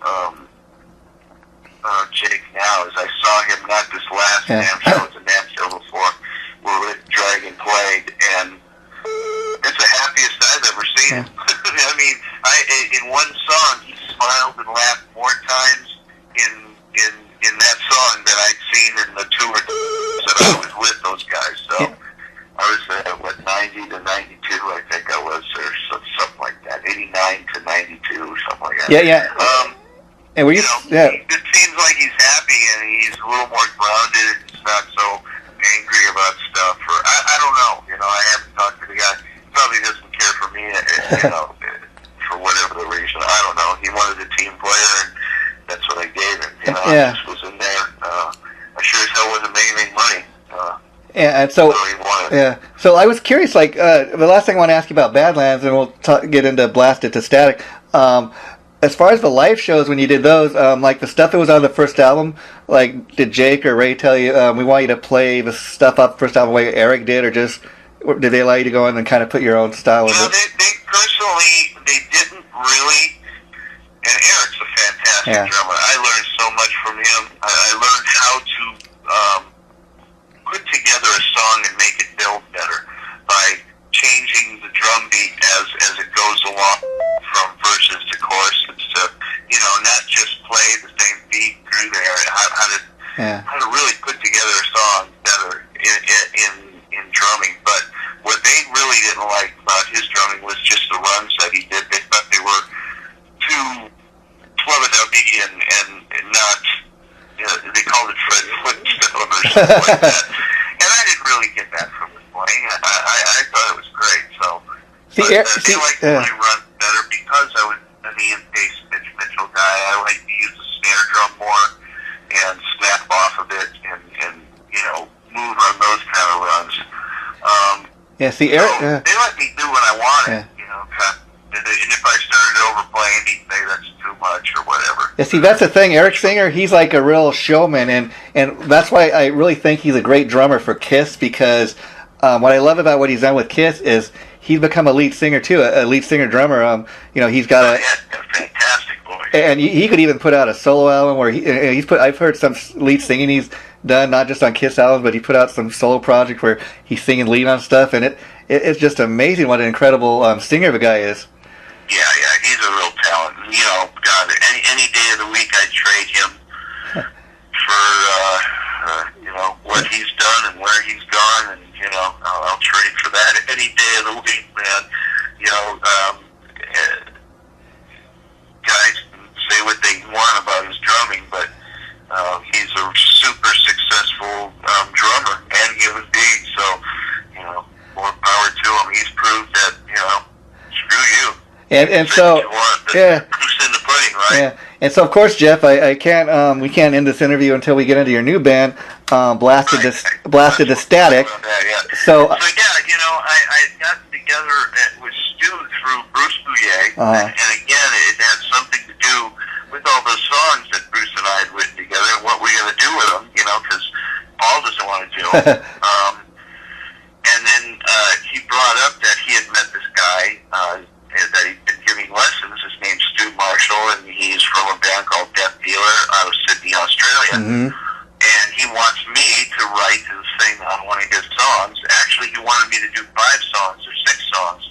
Jake now is I saw him not this last NAMM show, it was a NAMM show before, where Red Dragon played, and it's the happiest I've ever seen him. I mean, in one song he smiled and laughed more times in that song than I'd seen in the tour that I was with those guys. So I was 90 to 92, I think I was, or something like that. 89 to 92, or something like that.
Yeah. And were you?
It seems like he's happy and he's a little more grounded and he's not so angry about stuff. Or I don't know. You know, I haven't talked to the guy. He probably doesn't care for me. You know, for whatever the reason. I don't know. He wanted a team player, and that's what I gave him. You know, I just was in there. I sure as hell wasn't making money.
And so, so I was curious, like, the last thing I want to ask you about Badlands, and we'll get into Blasted to Static. As far as the live shows, when you did those, like the stuff that was on the first album, like, did Jake or Ray tell you, we want you to play the stuff off the first album the way Eric did, or did they allow you to go in and kind of put your own style in it?
They personally, they didn't really, and Eric's a fantastic drummer. I learned so much from him. I learned how to put together a song and make it build better by changing the drum beat as it goes along from verses to choruses to, you know, not just play the same beat through how to really put together a song better in drumming. But what they really didn't like about his drumming was just the runs that he did. They thought they were too flubba-dubby and not, they called it Fred Flintstone or something like that. And I didn't really get that from his playing. I thought it was great. So they liked my run better because I was an Ian Pace, Mitch Mitchell guy. I like to use the snare drum more and snap off of it and move on those kind of runs. They let me do what I wanted, and if I started overplaying, he'd say that's too much or whatever.
Yeah, see, that's the thing. Eric Singer, he's like a real showman, and that's why I really think he's a great drummer for Kiss, because what I love about what he's done with Kiss is he's become a lead singer too, a lead singer drummer. He's got
a fantastic voice,
and he could even put out a solo album where I've heard some lead singing he's done, not just on Kiss albums, but he put out some solo project where he's singing lead on stuff, and it's just amazing what an incredible singer the guy is.
Yeah, he's a real talent. God, any day of the week I'd trade him for what he's done and where he's gone, and I'll trade for that any day of the week, man. Guys can say what they want about his drumming, but he's a super successful drummer and human being. So more power to him. He's proved that screw you.
And so,
proof's in the pudding, right?
Yeah, and so of course, Jeff, I can't. We can't end this interview until we get into your new band, Blasted to Static. So
I got together with Stu through Bruce Bouillet, and again, it had something to do with all those songs that Bruce and I had written together, and what we're going to do with them, because Paul doesn't want to do them. And then he brought up that he had met this guy that he'd been giving lessons. His name's Stu Marshall, and he's from a band called Death Dealer out of Sydney, Australia.
Mm-hmm.
And he wants me to write and sing on one of his songs. Actually, he wanted me to do 5 songs or 6 songs.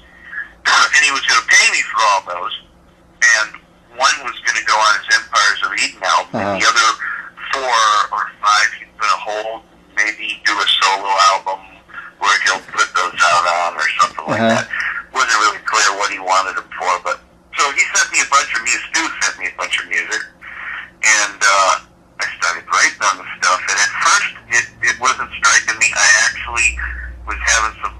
And he was going to pay me for all those. And one was going to go on his Empires of Eden album, and the other 4 or 5 he's going to hold, maybe do a solo album where he'll put those out on or something like that. Wasn't really clear what he wanted them for, but so he sent me a bunch of music. Stu sent me a bunch of music, and I started writing on the stuff. And at first, it wasn't striking me. I actually was having some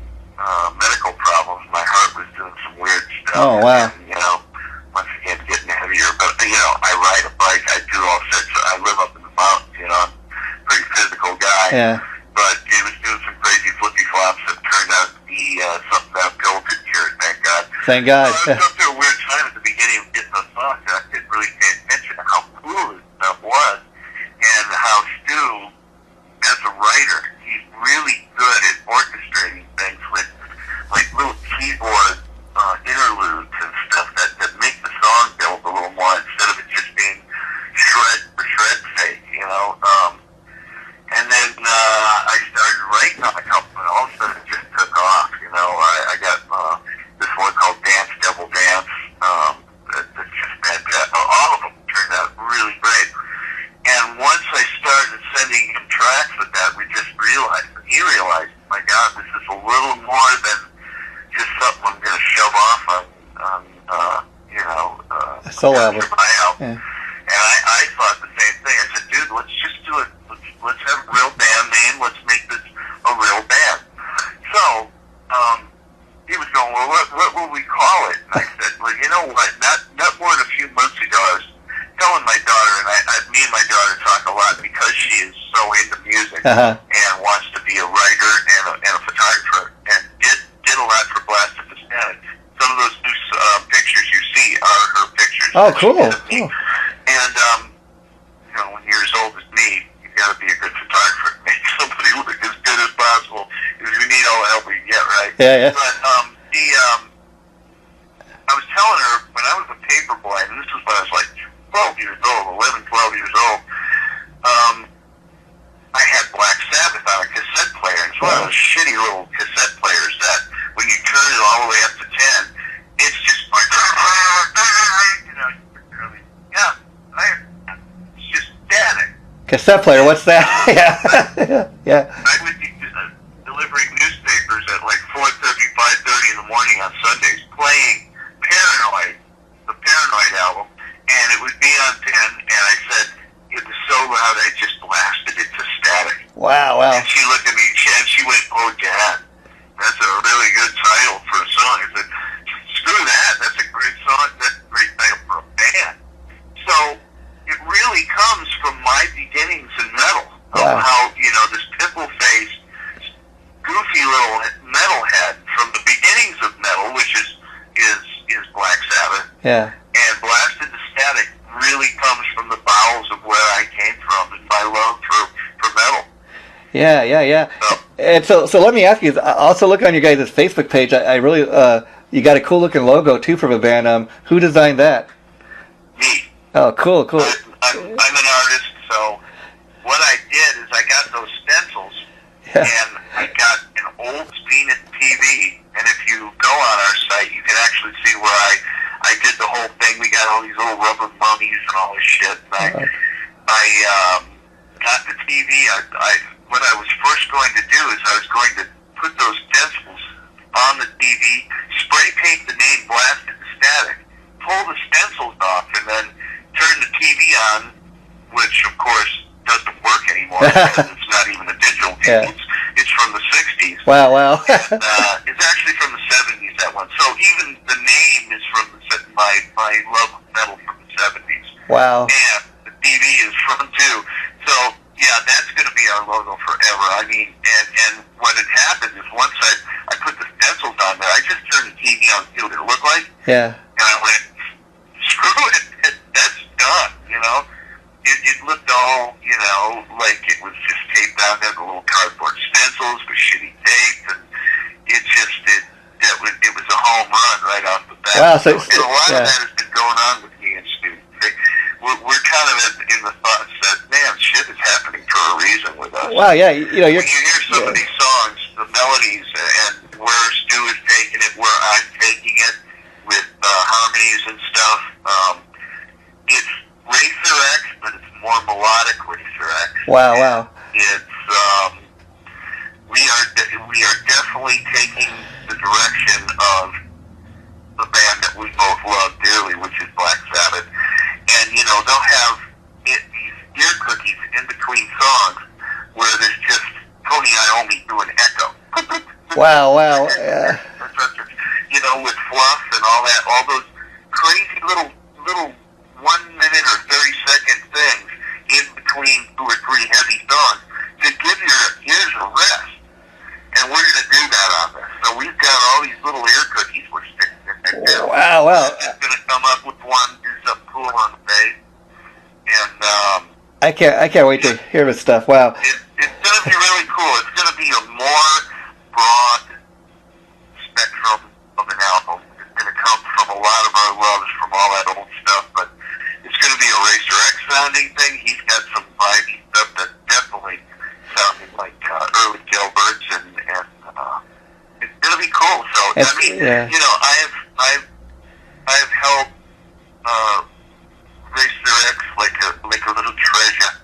medical problems. My heart was doing some weird stuff.
Oh wow!
And, once again, getting heavier. But I ride a bike. I do all sorts. I live up in the mountains. I'm a pretty physical guy.
Yeah.
But it was doing some crazy flippy flops that turned out to be something that Bill could cure, thank God.
Thank God.
So I was going through a weird time at the beginning of getting those songs, and I didn't really pay attention to how cool this stuff was, and how Stu, as a writer, he's really good at orchestrating things with like little keyboard interludes and stuff that make the song build a little more instead of it just being shred for shred's sake, And then I started writing on a couple, and all of a sudden it just took off. I got this one called Dance Devil Dance. That's just fantastic. All of them turned out really great. And once I started sending him tracks with that, he realized, my God, this is a little more than just something I'm going to shove off on
a solo album.
My album.
Yeah.
And I thought the same thing. I said, dude, let's just do it. Let's have a real band name. Let's make this a real band. So, he was going, well, what will we call it? And I said, well, you know what? Not more than a few months ago, I was telling my daughter, and me and my daughter talk a lot because she is so into music and wants to be a writer and a photographer, and did a lot for Blasted to Static. Some of those new pictures you see are her pictures.
Oh, cool.
And, when you're as old as me, you got to be a good photographer. Make somebody look as good as possible, because we need all the help we can get, right?
Yeah.
But I was telling her when I was a paper boy, and this was when I was like 12 years old, 11, 12 years old, I had Black Sabbath on a cassette player. It's one of those shitty little cassette players that when you turn it all the way up to 10, it's just like, it's just static.
Cassette player, what's that? Yeah. Yeah.
I would be delivering newspapers at like 4:30, 5:30 in the morning on Sundays, playing Paranoid, the Paranoid album, and it would be on 10, and I said, it was so loud I just blasted it to static.
Wow.
And she looked at me and she went, "Oh, Dad, that's a really good title for a song." I said, "Screw that, that's a great song, that's a great title for a band." So it really comes from my beginnings in metal, of how, this pimple-faced, goofy little metalhead from the beginnings of metal, which is Black Sabbath.
Yeah.
And Blasted to Static really comes from the bowels of where I came from and my love for metal.
Yeah. And so let me ask you, also look on your guys' Facebook page, I really, you got a cool looking logo too from a band. Who designed that?
Me.
Oh, cool.
I'm an artist, so what I did is I got those stencils, and I got an old Zenith TV, and if you go on our site, you can actually see where I did the whole thing. We got all these little rubber mummies and all this shit. And I got the TV. What I was first going to do is I was going to put those stencils on the TV, spray paint the name Blasted to Static, pull the stencils off, and then turn the TV on, which of course doesn't work anymore because it's not even a digital TV. It's from the 60s.
Wow.
And, it's actually from the 70s, that one. So even the name is from my love of metal from the 70s.
Wow.
And the TV is from too. So yeah, that's going to be our logo forever. I mean, and what had happened is once I put the stencils on there, I just turned the TV on to see what it looked like.
Yeah.
And I went, screw it, that's done, It looked all, like it was just taped on there, the little cardboard stencils with shitty tape, and it was a home run right off the bat.
Wow,
and a lot of that has been going on with me and Stu. We're kind of in the thoughts that, man, shit is happening for a reason with us.
Wow, yeah,
when you hear some of these songs, the melodies, and where Stu is taking it, where I'm taking it, with harmonies and stuff, it's Racer X, but it's more melodic Racer X.
Wow.
It's we are definitely taking the direction of the band that we both love dearly, which is Black Sabbath. And they'll have these ear cookies in between songs where there's just Tony Iommi doing echo.
Wow. Yeah.
With fluff and all that, all those crazy little 1 minute or 30-second things in between 2 or 3 heavy songs to give your ears a rest. And we're going to do that on this. So we've got all these little ear cookies we're sticking in there too.
Wow.
We're just going to come up with one, do something cool on the bass. And
I can't wait to hear this stuff. Wow.
It's going to be really cool. It's going to be a more broad spectrum of an album. It's going to come from a lot of our loves from all that old stuff, but it's going to be a Racer X sounding thing. He's got some vibey stuff that's definitely sounding like early Gilberts, and it's going to be cool. So I've held Racer X like a little treasure,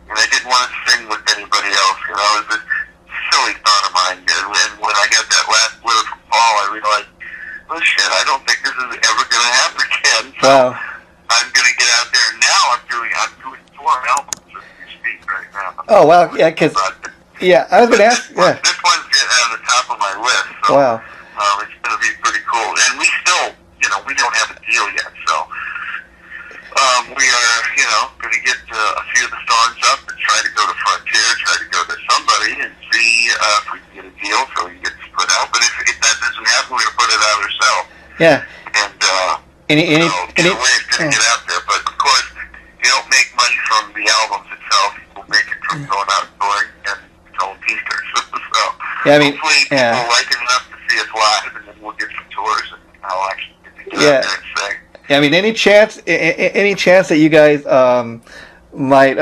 and I didn't want to sing with anybody else. It was a silly thought of mine. And when I got that last letter from Paul, I realized, oh shit, I don't think this is ever going to happen again. So I'm going to get out there. Now I'm doing 4 albums as we speak right now.
Oh wow, yeah, because I was going to ask. Yeah.
This one's getting on the top of my list. So,
wow.
It's going to be pretty cool. And we still, we don't have a deal yet, so we are, going to get a few of the songs up and try to go to Frontier, try to go to somebody and see if we can get a deal so we can get this put out. But if that doesn't happen, we're going to put it out ourselves.
Yeah.
And
any
way it's going to get out there. But of course, you don't make money from the albums itself. People make it from going out and touring and selling t-shirts. So hopefully people like it enough to see us live, and then we'll get some tours, and I'll actually get to get out there and sing.
I mean, any chance that you guys might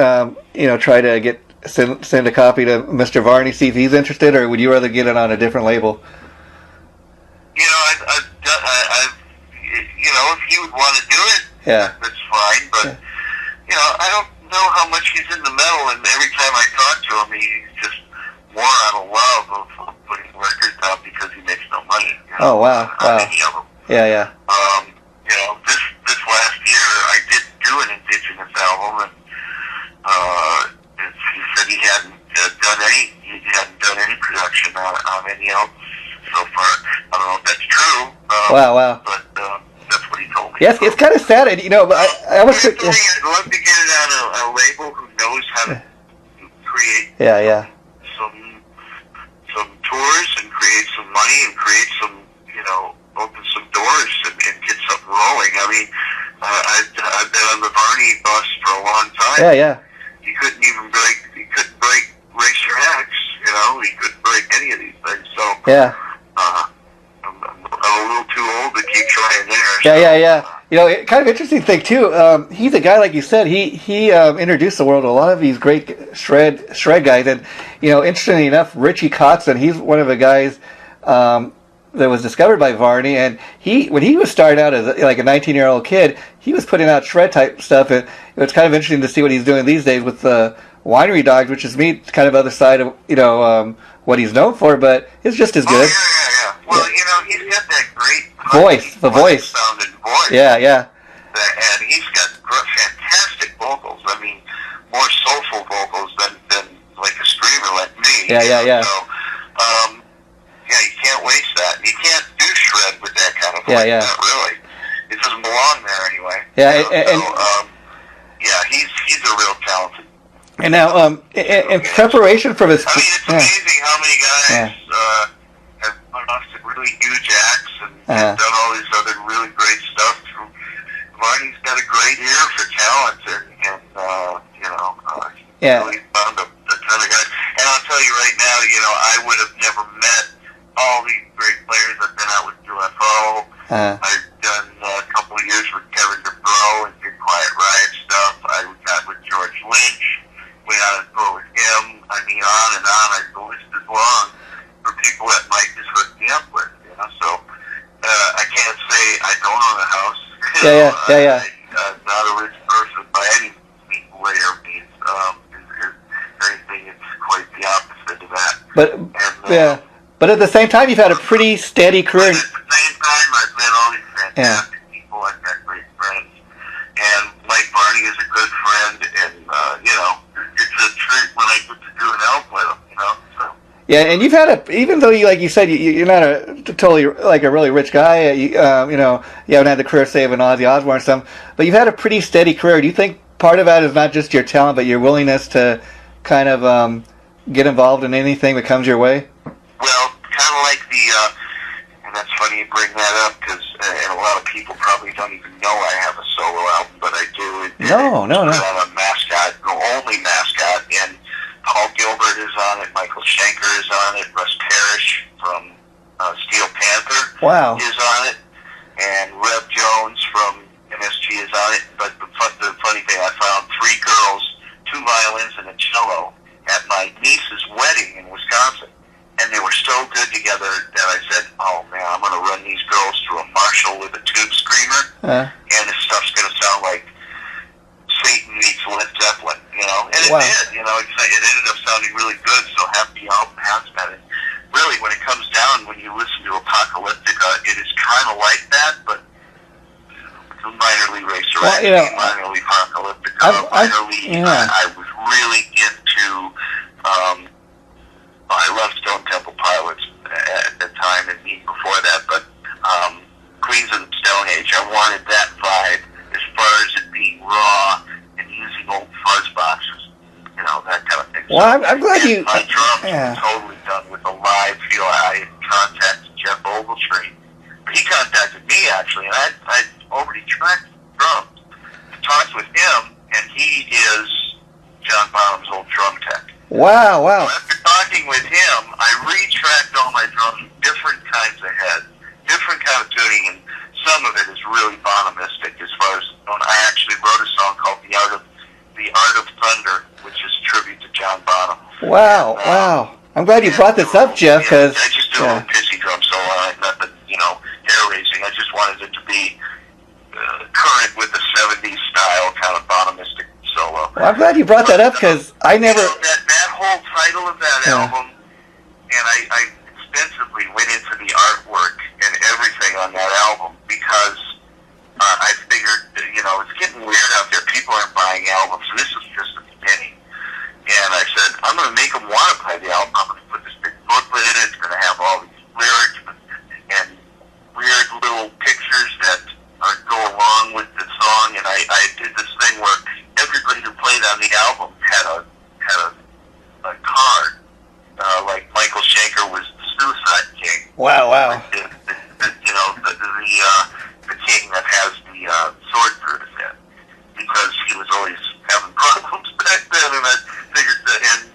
try to send a copy to Mr. Varney, see if he's interested, or would you rather get it on a different label?
If you would want to do it, that's fine. But I don't know how much he's in the metal, and every time I talk to him, he's just more out of love of putting records out because he makes no money. You know,
Oh, wow.
on any of them.
Yeah.
You know, this last year I did do an Indigenous album, and he said he hadn't done any production on any else so far. I don't know if that's true.
Wow.
But that's what he told me.
Yes, it's kind of sad, you know. But I was.
I'd love to get it on a label who knows how to create.
Yeah.
Some tours and create some money and create some, you know, open some doors and get something rolling. I mean, I've been on the Barney bus for a long time.
Yeah.
He couldn't break Racer X, you know, he couldn't break any of these things. So
Yeah.
I'm a little too old to keep trying there.
Yeah. You know, kind of interesting thing too. He's a guy, like you said. He introduced the world to a lot of these great shred guys, and you know, interestingly enough, Richie Kotzen. He's one of the guys that was discovered by Varney, and when he was starting out as like a 19-year-old kid, he was putting out shred type stuff, and it's kind of interesting to see what he's doing these days with the Winery Dogs, which is kind of other side of, you know, what he's known for, but it's just as good.
Yeah. Well, you know, he's got that great
voice.
Sounding voice.
Yeah.
And he's got fantastic vocals. I mean, more soulful vocals than like a screamer like me.
Yeah.
So, you can't waste that. You can't do shred with that kind of voice.
Yeah.
Not really. It doesn't belong there anyway.
Yeah,
he's a real talented.
And now, in preparation for this,
I mean, it's amazing how many guys have gone off to really huge acts and done all these other really great stuff. Marty's got a great ear for talent, and you know, really found a ton of guys. And I'll tell you right now, you know, I would have never met all these great players. I've been out with UFO. I've done a couple of years with Kevin Dubrow and did Quiet Riot stuff. I got with George Lynch. Went out and toured with him. I mean, on and on. The list is long for people that Mike has hooked me up with. You know, so I can't say I don't own a house.
Yeah.
I'm not a rich person by any way or means. If anything, it's quite the opposite of that.
But at the same time, you've had a pretty steady career.
At the same time, I've met all these fantastic people. I've got great friends, and Mike Varney is a good friend, and you know, it's a treat when I get to do an album with him. You know, so.
Yeah, and you've had even though like you said, you're not a totally like a really rich guy. You know, you haven't had the career say of an Ozzy Osbourne or something, but you've had a pretty steady career. Do you think part of that is not just your talent, but your willingness to kind of get involved in anything that comes your way?
Well, kind of like and that's funny you bring that up because and a lot of people probably don't even know I have a solo album, but I do.
No.
I'm a mascot, the only mascot, and Paul Gilbert is on it, Michael Schenker is on it, Russ Parrish from Steel Panther is on it, and Rev Jones from MSG is on it. But the funny thing, I found 3 girls, 2 violins, and a cello at my niece's wedding in Wisconsin. And they were so good together that I said, oh man, I'm going to run these girls through a Marshall with a tube screamer, and this stuff's going to sound like Satan meets Led Zeppelin, you know? And it did, you know, it ended up sounding really good, so happy album has that. And really, when it comes down, when you listen to Apocalyptica, it is kind of like that, but minorly Racer X, minorly Apocalyptica, I was really into, I loved Stone Temple Pilots at the time and even before that, but Queens of the Stone Age, I wanted that vibe as far as it being raw and using old fuzz boxes, you know, that kind of thing.
Well, I'm glad you...
My drums were totally done with a live feel. I contacted Jeff Ogletree. He contacted me, actually, and I already tracked drums. I talked with him, and he is John Bonham's old drum tech.
Wow.
So after talking with him, I retracked all my drums, different kinds of heads, different kind of tuning, and some of it is really Bonhamistic as far as I actually wrote a song called The Art of Thunder, which is a tribute to John Bonham.
Wow. I'm glad you brought this up, Jeff, because...
I just do a little pissy drum solo, nothing, you know, hair-raising. I just wanted it to be current with the 70s style, kind of Bonhamistic solo.
Well, I'm glad you brought that up because I never.
That whole title of that album, and I extensively went into the artwork and everything on that album because I figured, it's getting weird out there. People aren't buying albums, so this is just the beginning. And I said, I'm going to make them want to buy the album. I'm going to put this big booklet in it. It's going to have all these lyrics and weird little pictures that go along with the song. And I did this thing where everybody who played on the album had a card. Like Michael Schenker was the Suicide King.
Wow.
The king that has the sword through his head, because he was always having problems back then, and I figured that, and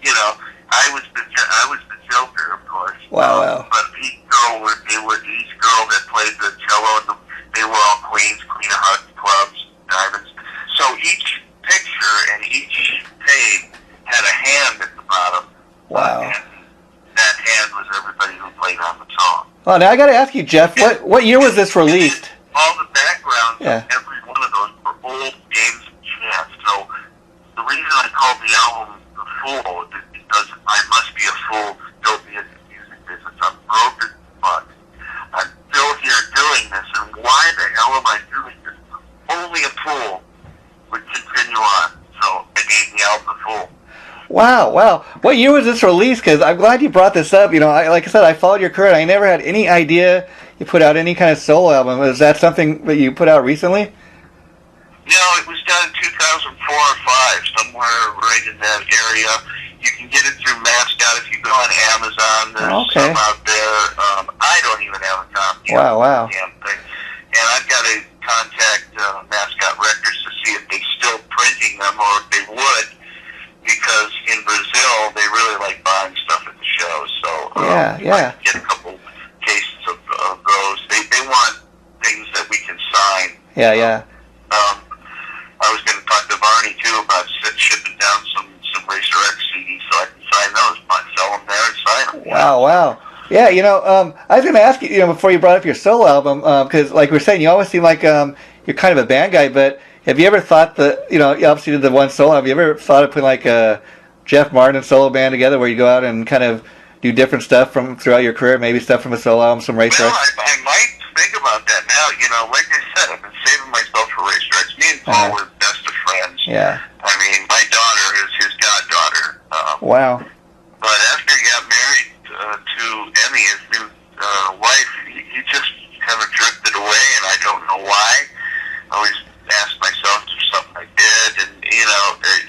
I was the Joker, of course.
Wow.
But each girl that played the cello, and they were all queens, Queen of Hearts, clubs, diamonds. So each picture and each page had a hand at the bottom.
Wow.
And that hand was everybody who played on the song.
Well, now I got to ask you, Jeff, what year was this released?
All the backgrounds of every one of those were old games of chance. So the reason I called the album The Fool is because I must be a fool to still be in the music business. I'm broke as fuck. I'm still here doing this, and why the hell am I doing this? Only a fool would continue on. So I named the album The Fool.
Wow. What year was this released? Because I'm glad you brought this up. Like I said, I followed your career, and I never had any idea you put out any kind of solo album. Is that something that you put out recently?
No, it was done in 2004 or 5, somewhere right in that area. You can get it through Mascot if you go on Amazon. There's some out there. I don't even have a copy of the damn thing. And I've got to contact Mascot Records to see if they're still printing them, or if they would, because in Brazil, they really like buying stuff at the shows. So I can get a couple cases of those. They want things that we can sign. I was going to talk to Barney too about shipping down some Racer X CDs so I can sign those, but sell them there and sign them.
Wow. Yeah, I was going to ask you, before you brought up your solo album, because like we were saying, you always seem like you're kind of a band guy, but have you ever thought that, you obviously did the one solo, have you ever thought of putting like a Jeff Martin solo band together where you go out and kind of do different stuff from throughout your career, maybe stuff from a solo album, some Racer X?
Well, I might think about that now. Like I said, I've been saving myself for Racer X. Me and Paul were best of friends.
Yeah.
I mean, my daughter is his goddaughter.
Wow.
But after he got married to Emmy, his new wife, he just kind of drifted away, and I don't know why. I always ask myself if there's something I did, and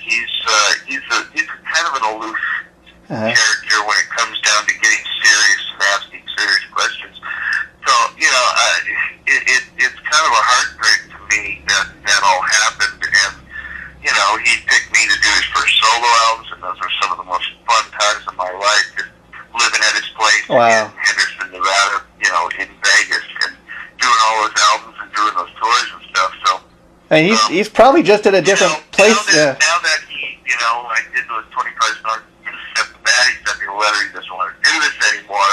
he's a kind of an aloof character when it comes down to getting serious and asking serious questions. So it's kind of a heartbreak to me that all happened, and he picked me to do his first solo albums, and those were some of the most fun times of my life, just living at his place in Henderson, Nevada, in Vegas, and doing all those albums and doing those tours and stuff. So.
And he's probably just at a different place.
Now that he, I did those 25 songs, after that he sent me a letter. He doesn't want to do this anymore.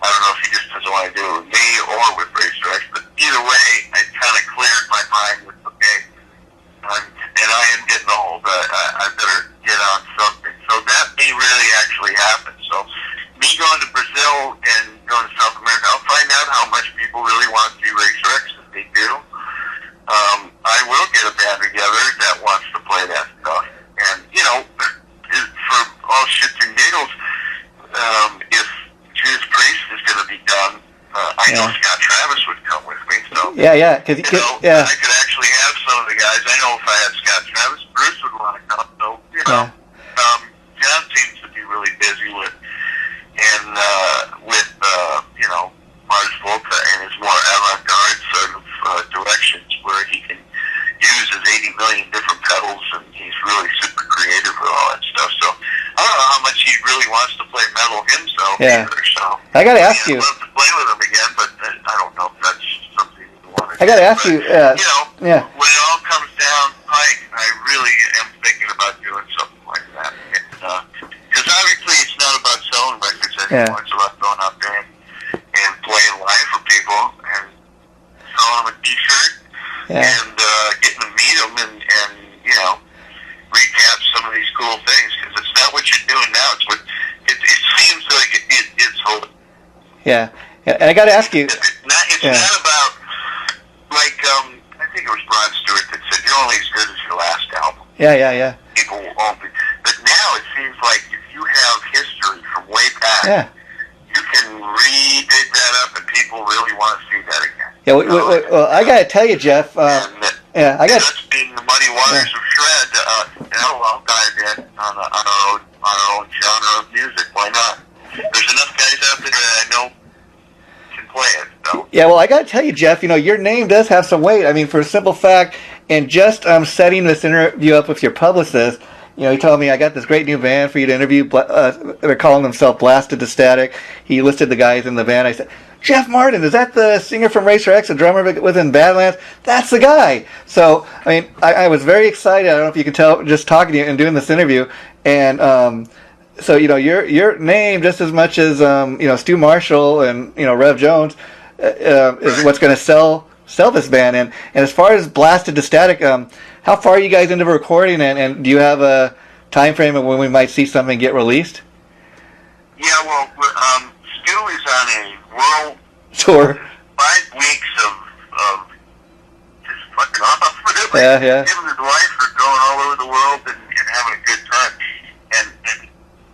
I don't know if he just doesn't want to do it with me or with Racer X, but either way, I kind of cleared my mind with, and I am getting old. I better get on something. So that may really actually happen. So me going to Brazil and going to South America, I'll find out how much people really want to see Racer X, if they do. I will get a band together that wants to play that stuff. And, for all shits and giggles, if Judas Priest is going to be done, I know Scott Travis would come with me. So,
I could
actually have some of the guys. I know if I had Scott Travis, Bruce would want to come. So, John seems to be really busy with Mars Volta and his more avant-garde sort of directions, where he can use his 80 million different pedals, and he's really super creative with all that stuff. So I don't know how much he really wants to play metal himself either. So
I got to ask you.
I'd love to play with him again, but I don't know if that's something we want to do.
I got to ask you.
When it all comes down pike, I really am thinking about doing something like that. Because obviously it's not about selling records anymore. It's about going out there and playing live for people and selling them a T-shirt and getting to meet them and recap
Yeah. And I got to ask you.
It's not about, like, I think it was Rod Stewart that said, you're only as good as your last album.
Yeah.
People won't be. But now it seems like if you have history from way back, you can re-dig that up and people really want to see that again.
Yeah, well, I got to tell you, Jeff.
That's being the muddy waters of shred. I'll dive in on our own genre of music. Why not? There's enough guys out there that I know can play it. So.
Yeah, well, I got to tell you, Jeff. Your name does have some weight. I mean, for a simple fact, and just setting this interview up with your publicist, he told me I got this great new band for you to interview. They're calling themselves Blasted to Static. He listed the guys in the band. I said, Jeff Martin, is that the singer from Racer X, the drummer within Badlands? That's the guy. So, I mean, I was very excited. I don't know if you can tell, just talking to you and doing this interview. And so, your name, just as much as, Stu Marshall and, Rev Jones, is what's going to sell this band. And as far as Blasted to Static, how far are you guys into recording? And do you have a time frame of when we might see something get released?
Yeah, well, Stu is on a world
tour.
5 weeks of just fucking off.
Yeah.
Him and his wife are going all over the world and having a good time. And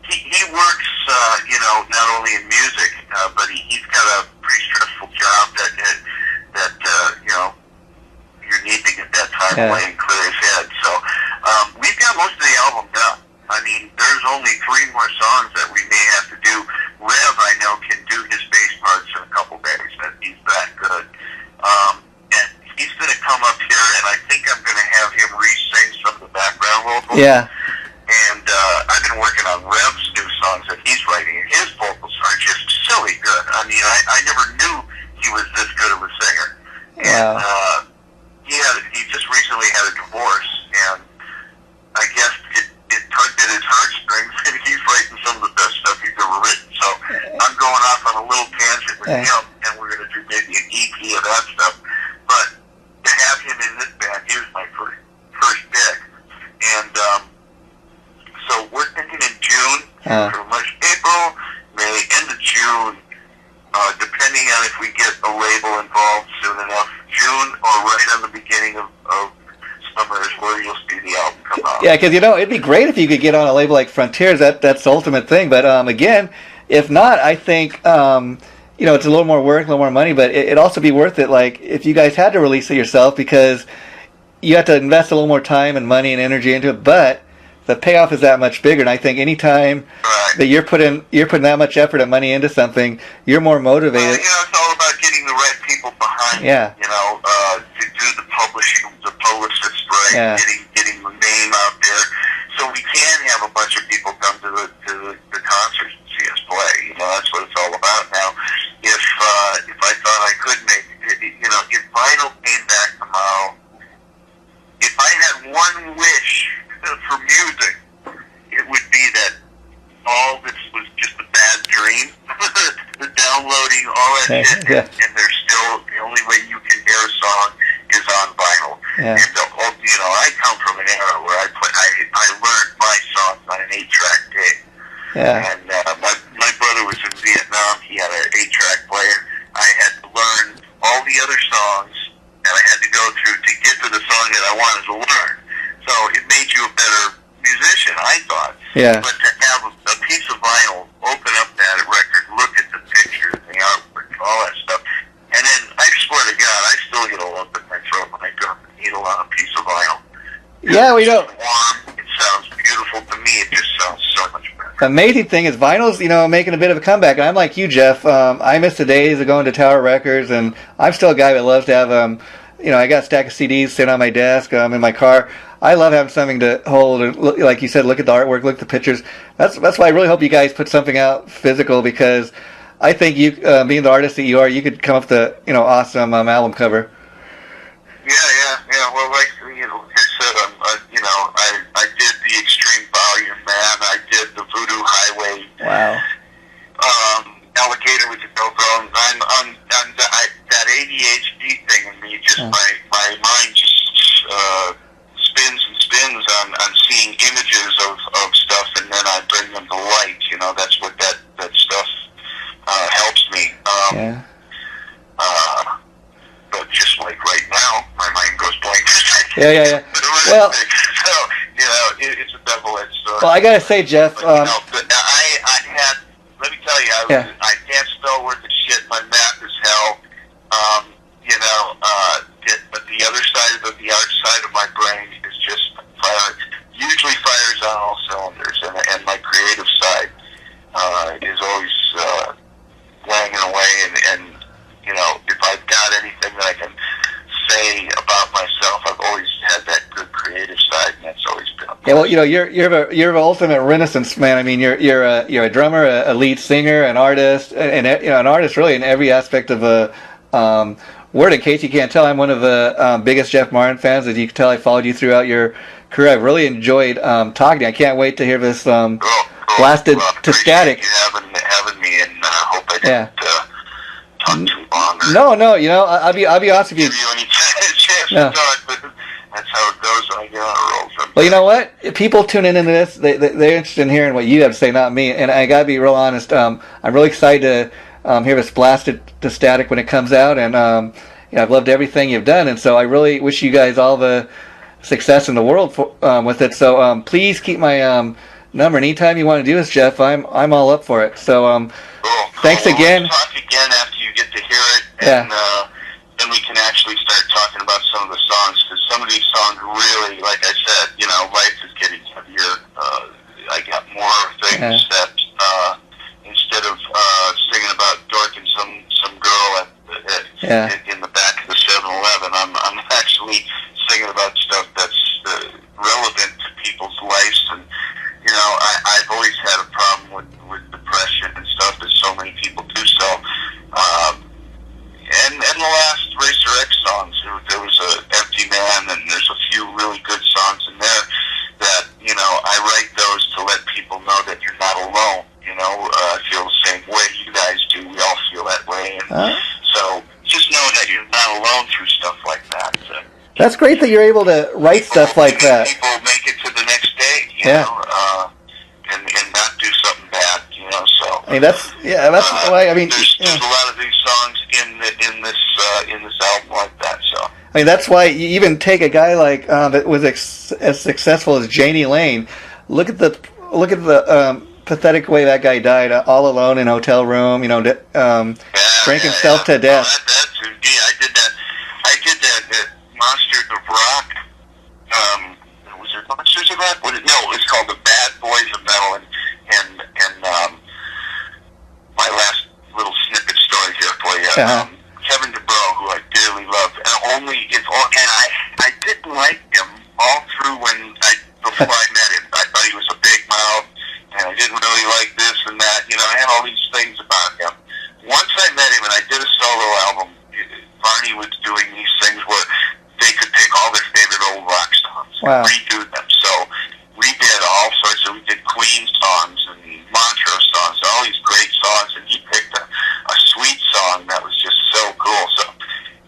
he works, not only in music, but he's got a pretty stressful job that you need to get that time away and clear his head. So we've got most of the album done. I mean, there's only 3 more songs that we may have to do. Rev, I know, can do his bass parts in a couple days. He's that good. And he's going to come up here, and I think I'm going to have him re-sing some of the background vocals.
Yeah.
And I've been working on Rev's new songs that he's writing, and his vocals are just silly good. I mean, I never knew he was this good of a singer. And he just recently had a divorce, and I guess it tugged at his heartstrings, and he's writing some of the best stuff he's ever written. So I'm going off on a little tangent with him, and we're going to do maybe an EP of that stuff. But to have him in this band, he was my first pick. And so we're thinking in June, pretty much April, May, end of June, depending on if we get a label involved soon enough. June or right on the beginning of summer is where you'll see the album come out.
Yeah, because it'd be great if you could get on a label like Frontiers. That's the ultimate thing. But again, if not, I think it's a little more work, a little more money, but it'd also be worth it. Like if you guys had to release it yourself, because you have to invest a little more time and money and energy into it, but the payoff is that much bigger. And I think any time that you're putting that much effort and money into something, you're more motivated.
Well, it's all about getting the right people behind it, to do the publishing, the publicist, right? Getting the name out there, so we can have a bunch of people come to the concerts and see us play. That's what it's all about now. If I thought I could make if vinyl came back tomorrow, if I had one wish for music, it would be that all this was just a bad dream. The downloading, all that shit, and there's still, the only way you can hear a song is on vinyl.
Yeah.
And I come from an era where I learned my songs on an 8-track tape.
Yeah.
And my brother was in Vietnam. He had an 8-track player. I had to learn all the other songs that I had to go through to get to the song that I wanted to learn. So it made you a better musician, I thought.
Yeah.
But to have a piece of vinyl, open up that record, look at the pictures, the artwork, all that stuff, and then I swear to God, I still get a lump in my throat when I drop the needle on a piece of vinyl.
Yeah, we don't.
It's warm. It sounds beautiful to me. It just sounds so much better.
The amazing thing is vinyl's, making a bit of a comeback. And I'm like you, Jeff. I miss the days of going to Tower Records, and I'm still a guy that loves to have, I got a stack of CDs sitting on my desk, in my car. I love having something to hold and look, like you said, look at the artwork, look at the pictures. That's why I really hope you guys put something out physical, because I think you, being the artist that you are, you could come up with a awesome album cover.
Yeah. Well, like I said, I did the Extreme Volume Man. I did the Voodoo Highway.
Wow.
Alligator with the GoPro. I'm that ADHD thing in me. Just my mind just spins and spins on seeing images of stuff, and then I bring them to light. That's what that stuff helps me.
Yeah. Well,
so, you know, it's a double-edged sword.
Well, I gotta say, Jeff.
But, you know, but I had, let me tell you, I can't spell worth of shit. My math is hell. You know, but the other side of the art side of my brain is just usually fires on all cylinders, and my creative side is always wanging away. And you know, if I've got anything that I can say about myself, I've always had that good creative side, and that's always been.
Yeah, well, you know, you're the ultimate Renaissance man. I mean, you're a drummer, a lead singer, an artist, and you know, an artist really in every aspect of a word. In case you can't tell, I'm one of the biggest Jeff Martin fans. As you can tell, I followed you throughout your career. I've really enjoyed talking to you. I can't wait to hear this Blasted to Static.
You having me, and hope I didn't talk too long.
No, you know, I'll be honest with you.
Give you any chance to talk, but that's how it goes when I get on a roll sometimes.
Well, you know what? If people tune in into this, they're interested in hearing what you have to say, not me. And I gotta be real honest. I'm really excited to hear this Blasted to Static when it comes out, and you know, I've loved everything you've done, and so I really wish you guys all the success in the world with it. So please keep my number. Anytime you want to do this, Jeff, I'm all up for it. So
cool.
Thanks again.
We'll talk again after you get to hear it, and then we can actually start talking about some of the songs, because some of these songs really, like I said, you know, life is getting heavier. I got more things that instead of singing about dorking some girl in the back of the 7-Eleven, I'm actually singing about stuff that's relevant to people's lives. And you know, I've always had a problem with depression and stuff, that so many people do. So, and the last Racer X songs, there was a Empty Man, and there's a few really good songs in there that, you know, I write those to let people know that you're not alone. You know, I feel the same way you guys do. We all feel that way. And so just know that you're not alone through stuff like that.
That's great that you're able to write stuff like that.
People make it to the next day, you know, and not do something bad, you know. So
I mean, that's why. I mean,
there's a lot of these songs in this album like that. So
I mean, that's why you even take a guy like that was as successful as Janie Lane. Look at the pathetic way that guy died, all alone in a hotel room, you know, drank himself to death.
I did that Monsters of Rock. Was it Monsters of Rock? No, it's called The Bad Boys of Metal. And my last little snippet story here for you. Kevin Dubrow, who I dearly love, and I didn't like him all through before I met him. I thought he was a big mouth, and I didn't really like this and that. You know, I had all these things about him. Once I met him and I did a solo album, Barney was doing these things where they could pick all their favorite old rock songs and redo them. So we did all sorts of, we did Queen songs and Montreux songs, all these great songs, and he picked a sweet song that was just so cool. So,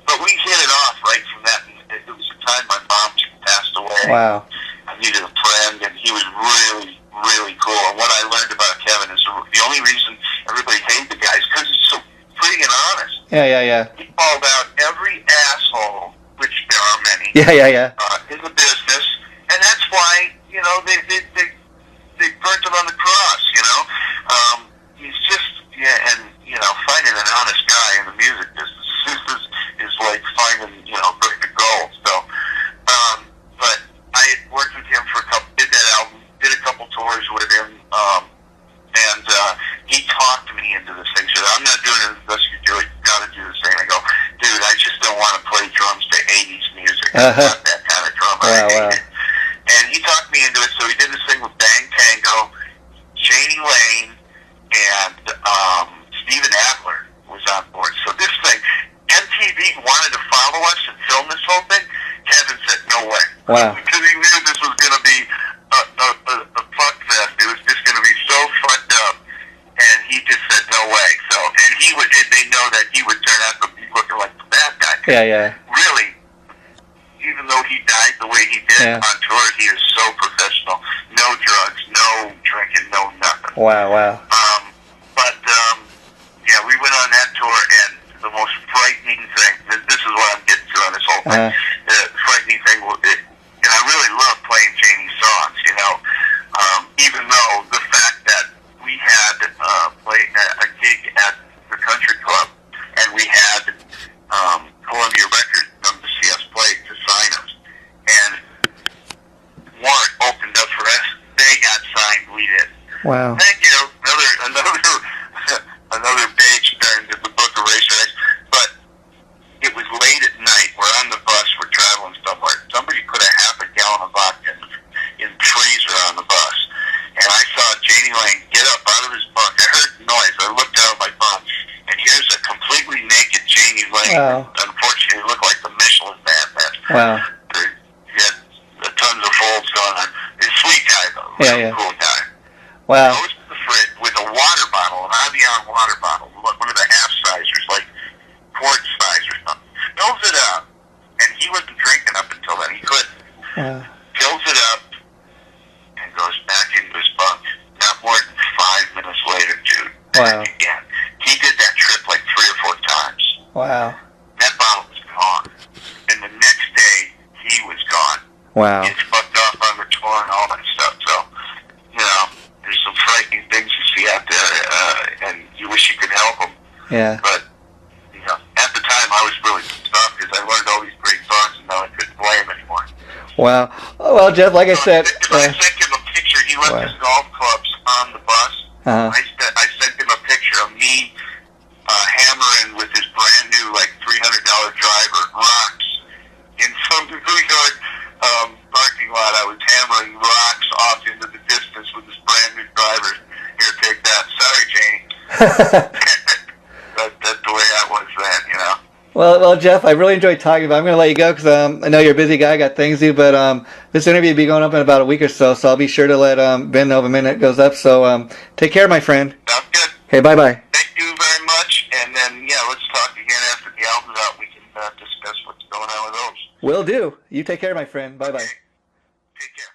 but we hit it off right from that. And it was the time my mom passed away.
Wow.
I needed a friend, and he was really, really cool. And what I learned about Kevin is the only reason everybody hated the guy is because he's so freaking honest.
Yeah.
He called out every asshole, which there are many.
Yeah.
In the business, and that's why, you know, they burnt him on the cross. You know, he's just and you know, finding an honest guy in the music business is like finding, you know, perfect gold. So, but I worked with him for did that album, did a couple tours with him, and he talked me into this thing. He said, "I'm not doing it unless you do it. You got to do this thing." I go, "Dude, I just don't want to play drums to 80s music. I'm not that kind of drummer. I hate it." And he talked me into it. So we did this thing with Bang Tango, Janie Lane, and Steven Adler was on board. So this thing, MTV wanted to follow us and film this whole thing. Kevin said, "No way."
Wow.
Because he knew this was going to be a fuck fest. It was just going to be so fucked up. And he just said, "No way." So, and they know that he would turn out to be looking like the bad guy.
Yeah.
Really, even though he died the way he did on tour, he is so professional. No drugs, no drinking, no nothing.
Wow.
Yeah, we went on that tour, and the most frightening thing, this is what I'm getting to on this whole thing, the frightening thing playing Janie's songs, you know. Even though the fact that we had played a gig at the country club, and we had Columbia Records come to see us play to sign us, and Warren opened up for us. They got signed, we did.
Wow.
Thank you. Another page turned to the book of race. But it was late at night. We're on the bus. We're traveling somewhere. Somebody put a half a gallon of vodka in the freezer on the bus. And I saw Janie Lane get up out of his bunk. I heard the noise. I looked out of my bunk, and here's a completely naked Janie Lane.
Wow.
Unfortunately, it looked like the Michelin Man then.
Wow.
He had tons of folds going on. He's a sweet guy, though.
Yeah, yeah.
Cool guy.
Wow.
Goes to the fridge with a water bottle, an Avion water bottle, one of the half-sizers, like quart size or something. Fills it up, and he wasn't drinking up until then. He couldn't.
Wow.
Fills it up and goes back into his bunk. Not more than 5 minutes later, dude.
Wow.
Again. He did that trip like 3 or 4 times.
Wow.
That bottle was gone. And the next day, he was gone.
Wow.
It's fucked off on the tour and all that stuff. So, you know, there's some frightening things you see out there, and you wish you could help them.
Yeah.
But, you know, at the time I was really pissed off because I learned all these great songs and now I couldn't play them anymore.
Wow. Oh, well, Jeff, like I said...
I sent him a picture. He left his golf clubs on the bus.
Uh-huh.
I sent him a picture of me hammering with his brand new, like, $300 driver, rocks, in some New York parking lot. I was hammering rocks off into the distance with this brand new driver. Here, take that. Sorry, Jane. That's the way that was then, you know.
Well, Jeff, I really enjoyed talking about it. I'm going to let you go because I know you're a busy guy, got things to do, but this interview will be going up in about a week or so, so I'll be sure to let Ben know the minute it goes up. So take care, my friend.
Sounds good.
Okay, bye-bye.
Thank you very much, and then, yeah, let's talk again after the album's out. We can discuss what's going on with those.
Will do. You take care, my friend. Bye-bye.
Okay. Take care.